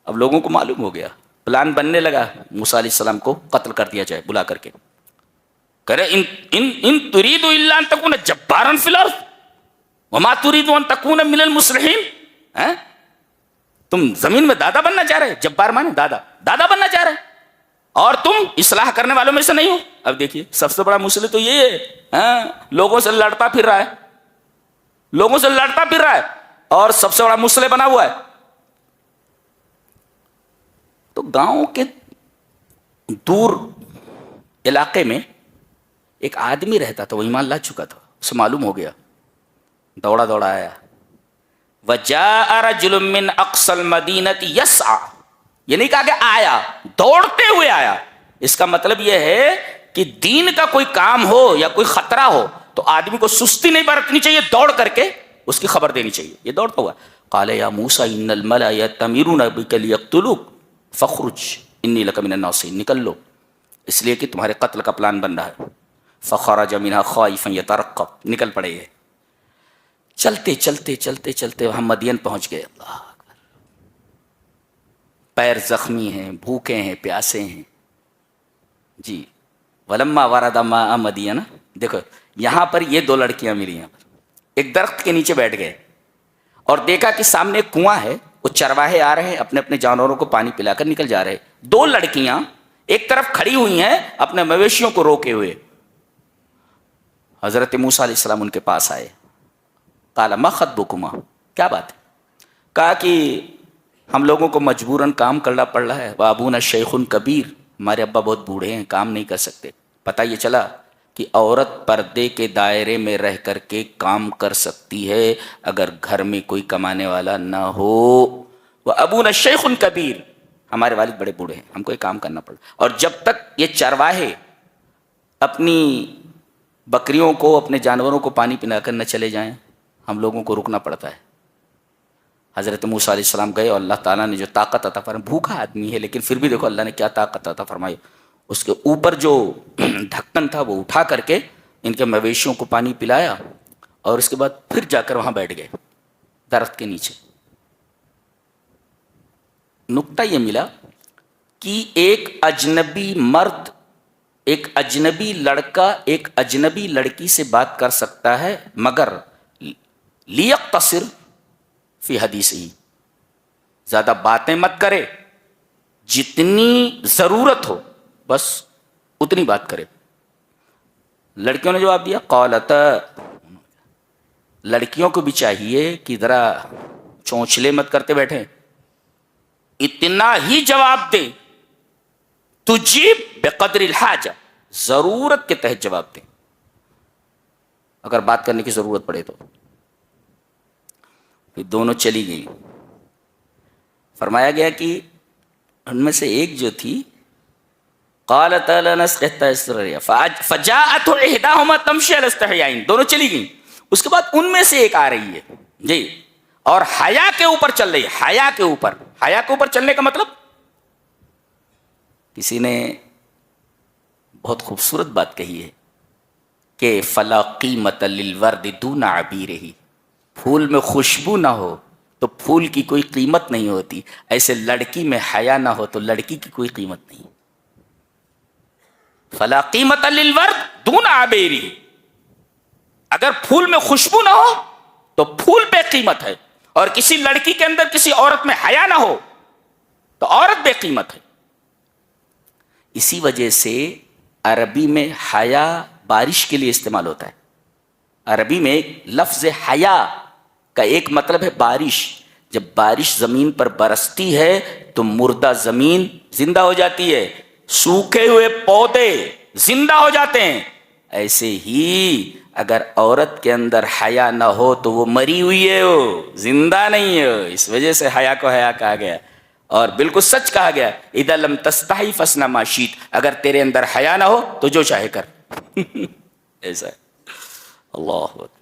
اب لوگوں کو معلوم ہو گیا، پلان بننے لگا موسیٰ علیہ السلام کو قتل کر دیا جائے بلا کر کے. کہہ رہے ان تريد الا ان تكون جبارا في الارض وما تريد ان تكون من المصلحين. تم زمین میں دادا بننا چاہ رہے، جبار مانے دادا بننا چاہ رہے، اور تم اصلاح کرنے والوں میں سے نہیں ہو. اب دیکھیے سب سے بڑا مسئلہ تو یہ ہے، لوگوں سے لڑتا پھر رہا ہے، لوگوں سے لڑتا پھر رہا ہے، اور سب سے بڑا مسئلہ بنا ہوا ہے. تو گاؤں کے دور علاقے میں ایک آدمی رہتا تھا، وہ ایمان لا چکا تھا. اسے معلوم ہو گیا، دوڑا آیا. وَجَاءَ رَجُلٌ مِّنْ أَقْصَى الْمَدِينَةِ يَسْعَى. یہ نہیں کہا کہ آیا، دوڑتے ہوئے آیا. اس کا مطلب یہ ہے کہ دین کا کوئی کام ہو یا کوئی خطرہ ہو تو آدمی کو سستی نہیں برتنی چاہیے، دوڑ کر کے اس کی خبر دینی چاہیے. یہ دوڑتا ہوا قال یا موسیٰ ان الملأ یأتمرون بک لیقتلوک فاخرج انی لک من الناصحین، نکل لو اس لیے کہ تمہارے قتل کا پلان بن رہا ہے. فخرج منها خائفا یترقب، نکل پڑے یہ. چلتے چلتے چلتے چلتے وہاں مدین پہنچ گئے. اللہ اکبر، پیر زخمی ہیں، بھوکے ہیں، پیاسے ہیں جی. ولما ورد ماء مدین، دیکھو یہاں پر یہ دو لڑکیاں ملی ہیں. ایک درخت کے نیچے بیٹھ گئے اور دیکھا کہ سامنے ایک کنواں ہے، وہ چرواہے آ رہے ہیں اپنے اپنے جانوروں کو پانی پلا کر نکل جا رہے. دو لڑکیاں ایک طرف کھڑی ہوئی ہیں اپنے مویشیوں کو روکے ہوئے. حضرت موسیٰ علیہ السلام ان کے پاس آئے. قال ما خطبکما، کیا بات ہے؟ کہا کہ ہم لوگوں کو مجبوراً کام کرنا پڑ رہا ہے. وابونا شیخ کبیر، ہمارے ابا بہت بوڑھے ہیں، کام نہیں کر سکتے. پتہ یہ چلا کہ عورت پردے کے دائرے میں رہ کر کے کام کر سکتی ہے اگر گھر میں کوئی کمانے والا نہ ہو. وابونا شیخ کبیر، ہمارے والد بڑے بوڑھے ہیں، ہم کو یہ کام کرنا پڑا. اور جب تک یہ چرواہے اپنی بکریوں کو، اپنے جانوروں کو پانی پلا کر نہ چلے جائیں، ہم لوگوں کو رکنا پڑتا ہے. حضرت موسیٰ علیہ السلام گئے اور اللہ تعالیٰ نے جو طاقت عطا فرمائی، بھوکا آدمی ہے لیکن پھر بھی دیکھو اللہ نے کیا طاقت عطا فرمائی. اس کے اوپر جو ڈھکن تھا وہ اٹھا کر کے ان کے مویشیوں کو پانی پلایا اور اس کے بعد پھر جا کر وہاں بیٹھ گئے درخت کے نیچے. نکتہ یہ ملا کہ ایک اجنبی مرد، ایک اجنبی لڑکا ایک اجنبی لڑکی سے بات کر سکتا ہے مگر لیقتصر فی حدیثہ، زیادہ باتیں مت کرے، جتنی ضرورت ہو بس اتنی بات کرے. لڑکیوں نے جواب دیا قالت، لڑکیوں کو بھی چاہیے کہ ذرا چونچلے مت کرتے بیٹھے، اتنا ہی جواب دیں. تجیب بقدر الحاجہ، ضرورت کے تحت جواب دیں، اگر بات کرنے کی ضرورت پڑے تو. پھر دونوں چلی گئیں. فرمایا گیا کہ ان میں سے ایک جو تھی قالت لا نسقي حتى يصدر الرياح فجاءت احداهما تمشي على استحياء، دونوں چلی گئیں. اس کے بعد ان میں سے ایک آ رہی ہے جی اور حیا کے اوپر چل رہی ہے. حیا کے اوپر، حیا کے اوپر چلنے کا مطلب، کسی نے بہت خوبصورت بات کہی ہے کہ فلا قیمت للورد دون عبیرہ، پھول میں خوشبو نہ ہو تو پھول کی کوئی قیمت نہیں ہوتی، ایسے لڑکی میں حیا نہ ہو تو لڑکی کی کوئی قیمت نہیں. فلا قیمت للورد دون عبیرہ، اگر پھول میں خوشبو نہ ہو تو پھول بے قیمت ہے، اور کسی لڑکی کے اندر کسی عورت میں حیا نہ ہو تو عورت بے قیمت ہے. اسی وجہ سے عربی میں حیا بارش کے لیے استعمال ہوتا ہے. عربی میں لفظ حیا کا ایک مطلب ہے بارش. جب بارش زمین پر برستی ہے تو مردہ زمین زندہ ہو جاتی ہے، سوکھے ہوئے پودے زندہ ہو جاتے ہیں. ایسے ہی اگر عورت کے اندر حیا نہ ہو تو وہ مری ہوئی ہے، وہ زندہ نہیں ہے. اس وجہ سے حیا کو حیا کہا گیا. اور بالکل سچ کہا گیا اذا لم تستحی فاصنع ما شئت، اگر تیرے اندر حیا نہ ہو تو جو چاہے کر. ایسا ہے. اللہ اکبر.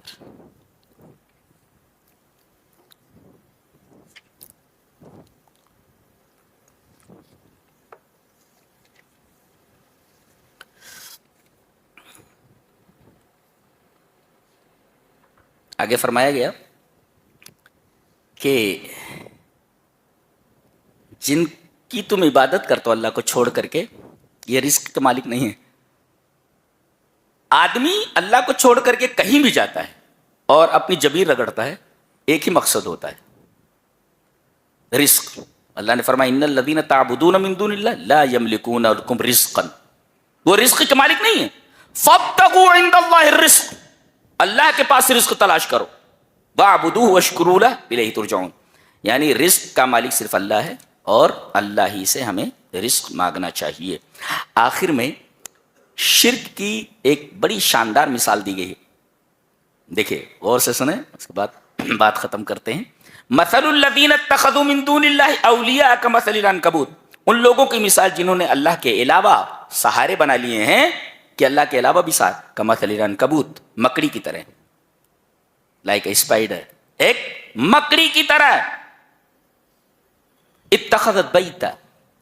آگے فرمایا گیا کہ جن کی تم عبادت کرتے ہو اللہ کو چھوڑ کر کے، یہ رزق کے مالک نہیں ہے. آدمی اللہ کو چھوڑ کر کے کہیں بھی جاتا ہے اور اپنی جبیر رگڑتا ہے، ایک ہی مقصد ہوتا ہے رزق. اللہ نے فرمایا ان الذین تعبدون من دون اللہ لا یملکون لکم رزقا، وہ رزق کے مالک نہیں ہے. فابتغوا عند اللہ الرزق، اللہ کے پاس رزق تلاش کرو. واعبدوہ واشکروا لہ الیہ ترجعون، یعنی رزق کا مالک صرف اللہ ہے اور اللہ ہی سے ہمیں رزق مانگنا چاہیے. آخر میں شرک کی ایک بڑی شاندار مثال دی گئی ہے. دیکھیں غور سے سنیں، اس کے بعد بات ختم کرتے ہیں. مثل الذین اتخذوا من دون اللہ اولیاء کمثل العنکبوت، ان لوگوں کی مثال جنہوں نے اللہ کے علاوہ سہارے بنا لیے ہیں کہ اللہ کے علاوہ بھی سہارے، کمثل العنکبوت، مکڑی کی طرح، لائک اے اسپائڈر. ایک مکڑی کی طرح. اتخذت بیتا،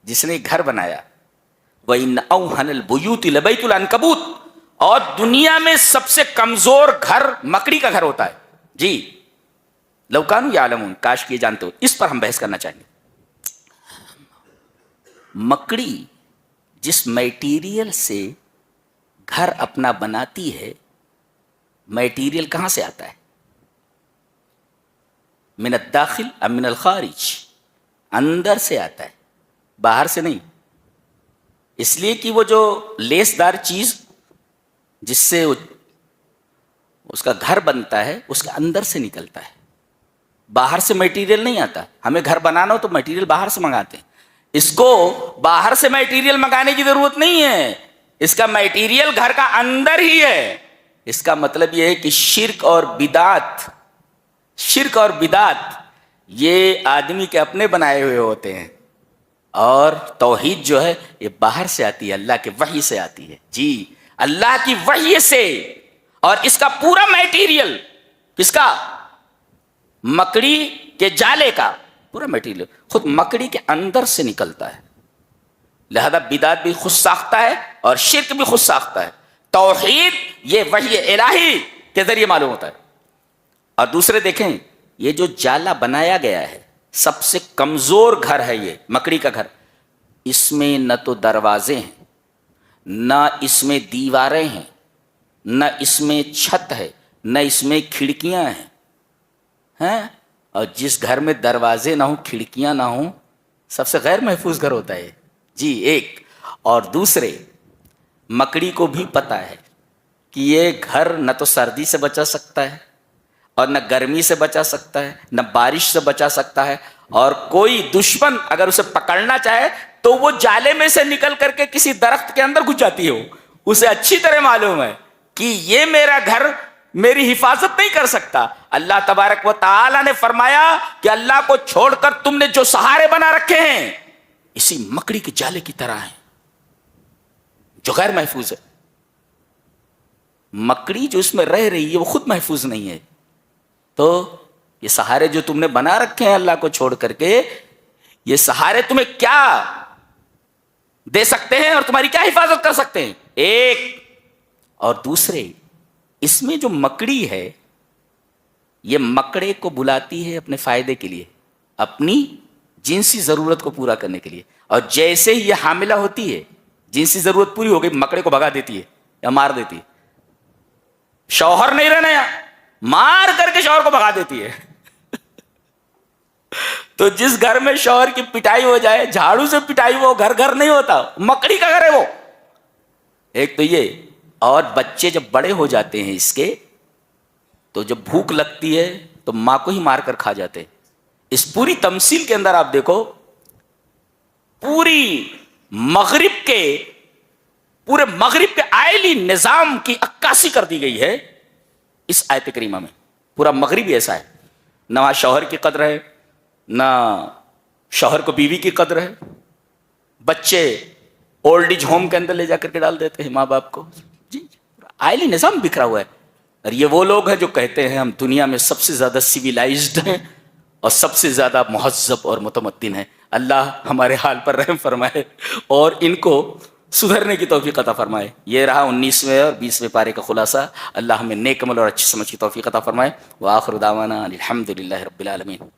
جس نے گھر بنایا. وَإِنَّ أَوْهَنَ الْبُيُوتِ لَبَيْتُ الْعَنْكَبُوتِ، اور دنیا میں سب سے کمزور گھر مکڑی کا گھر ہوتا ہے. جی لو کانوا یعلمون، کاش یہ جانتے ہو. اس پر ہم بحث کرنا چاہیں گے. مکڑی جس میٹیریل سے گھر اپنا بناتی ہے، میٹیریل کہاں سے آتا ہے؟ من الداخل ام من الخارج؟ اندر سے آتا ہے، باہر سے نہیں. اس لیے کہ وہ جو لیس دار چیز جس سے اس کا گھر بنتا ہے، اس کا اندر سے نکلتا ہے، باہر سے میٹیریل نہیں آتا. ہمیں گھر بنانا ہو تو میٹیریل باہر سے منگاتے ہیں. اس کو باہر سے میٹیریل منگانے کی ضرورت نہیں ہے، اس کا میٹیریل گھر کا اندر ہی ہے. اس کا مطلب یہ ہے کہ شرک اور بدعت یہ آدمی کے اپنے بنائے ہوئے ہوتے ہیں، اور توحید جو ہے یہ باہر سے آتی ہے، اللہ کے وحی سے آتی ہے. جی اللہ کی وحی سے. اور اس کا پورا میٹیریل کس کا؟ مکڑی کے جالے کا پورا میٹیریل خود مکڑی کے اندر سے نکلتا ہے. لہذا بدعت بھی خود ساختہ ہے اور شرک بھی خود ساختہ ہے. توحید یہ وحی الہی کے ذریعے معلوم ہوتا ہے. اور دوسرے دیکھیں، یہ جو جالا بنایا گیا ہے، سب سے کمزور گھر ہے یہ مکڑی کا گھر. اس میں نہ تو دروازے ہیں، نہ اس میں دیواریں ہیں، نہ اس میں چھت ہے، نہ اس میں کھڑکیاں ہیں. اور جس گھر میں دروازے نہ ہوں، کھڑکیاں نہ ہوں، سب سے غیر محفوظ گھر ہوتا ہے. جی ایک. اور دوسرے، مکڑی کو بھی پتا ہے کہ یہ گھر نہ تو سردی سے بچا سکتا ہے، اور نہ گرمی سے بچا سکتا ہے، نہ بارش سے بچا سکتا ہے. اور کوئی دشمن اگر اسے پکڑنا چاہے تو وہ جالے میں سے نکل کر کے کسی درخت کے اندر گھس جاتی ہے. اسے اچھی طرح معلوم ہے کہ یہ میرا گھر میری حفاظت نہیں کر سکتا. اللہ تبارک و تعالی نے فرمایا کہ اللہ کو چھوڑ کر تم نے جو سہارے بنا رکھے ہیں اسی مکڑی کے جالے کی طرح ہیں جو غیر محفوظ ہے. مکڑی جو اس میں رہ رہی ہے وہ خود محفوظ نہیں ہے. تو یہ سہارے جو تم نے بنا رکھے ہیں اللہ کو چھوڑ کر کے، یہ سہارے تمہیں کیا دے سکتے ہیں اور تمہاری کیا حفاظت کر سکتے ہیں؟ ایک. اور دوسرے، اس میں جو مکڑی ہے یہ مکڑے کو بلاتی ہے اپنے فائدے کے لیے، اپنی جنسی ضرورت کو پورا کرنے کے لیے. اور جیسے ہی یہ حاملہ ہوتی ہے، جنسی ضرورت پوری ہو گئی، مکڑے کو بھگا دیتی ہے یا مار دیتی ہے. شوہر نہیں رہنا، یا مار کر کے شوہر کو بھگا دیتی ہے. تو جس گھر میں شوہر کی پٹائی ہو جائے، جھاڑو سے پٹائی، وہ گھر نہیں ہوتا، مکڑی کا گھر ہے وہ. ایک تو یہ. اور بچے جب بڑے ہو جاتے ہیں اس کے، تو جب بھوک لگتی ہے تو ماں کو ہی مار کر کھا جاتے ہیں. اس پوری تمثیل کے اندر آپ دیکھو، پورے مغرب کے آئلی نظام کی عکاسی کر دی گئی ہے اس آیت کریمہ میں. پورا مغرب ایسا ہے، نہ وہاں شوہر کی قدر ہے، نہ شوہر کو بیوی کی قدر ہے. بچے اولڈ ایج ہوم کے اندر لے جا کر کے ڈال دیتے ہیں ماں باپ کو. جی آئلی نظام بکھرا ہوا ہے. اور یہ وہ لوگ ہیں جو کہتے ہیں ہم دنیا میں سب سے زیادہ سویلائزڈ ہیں اور سب سے زیادہ مہذب اور متمدن ہیں. اللہ ہمارے حال پر رحم فرمائے اور ان کو سدھرنے کی توفیق عطا فرمائے. یہ رہا 19ویں اور 20ویں پارے کا خلاصہ. اللہ ہمیں نیک عمل اور اچھی سمجھ کی توفیق عطا فرمائے. وآخر دعوانا الحمد للہ رب العالمین.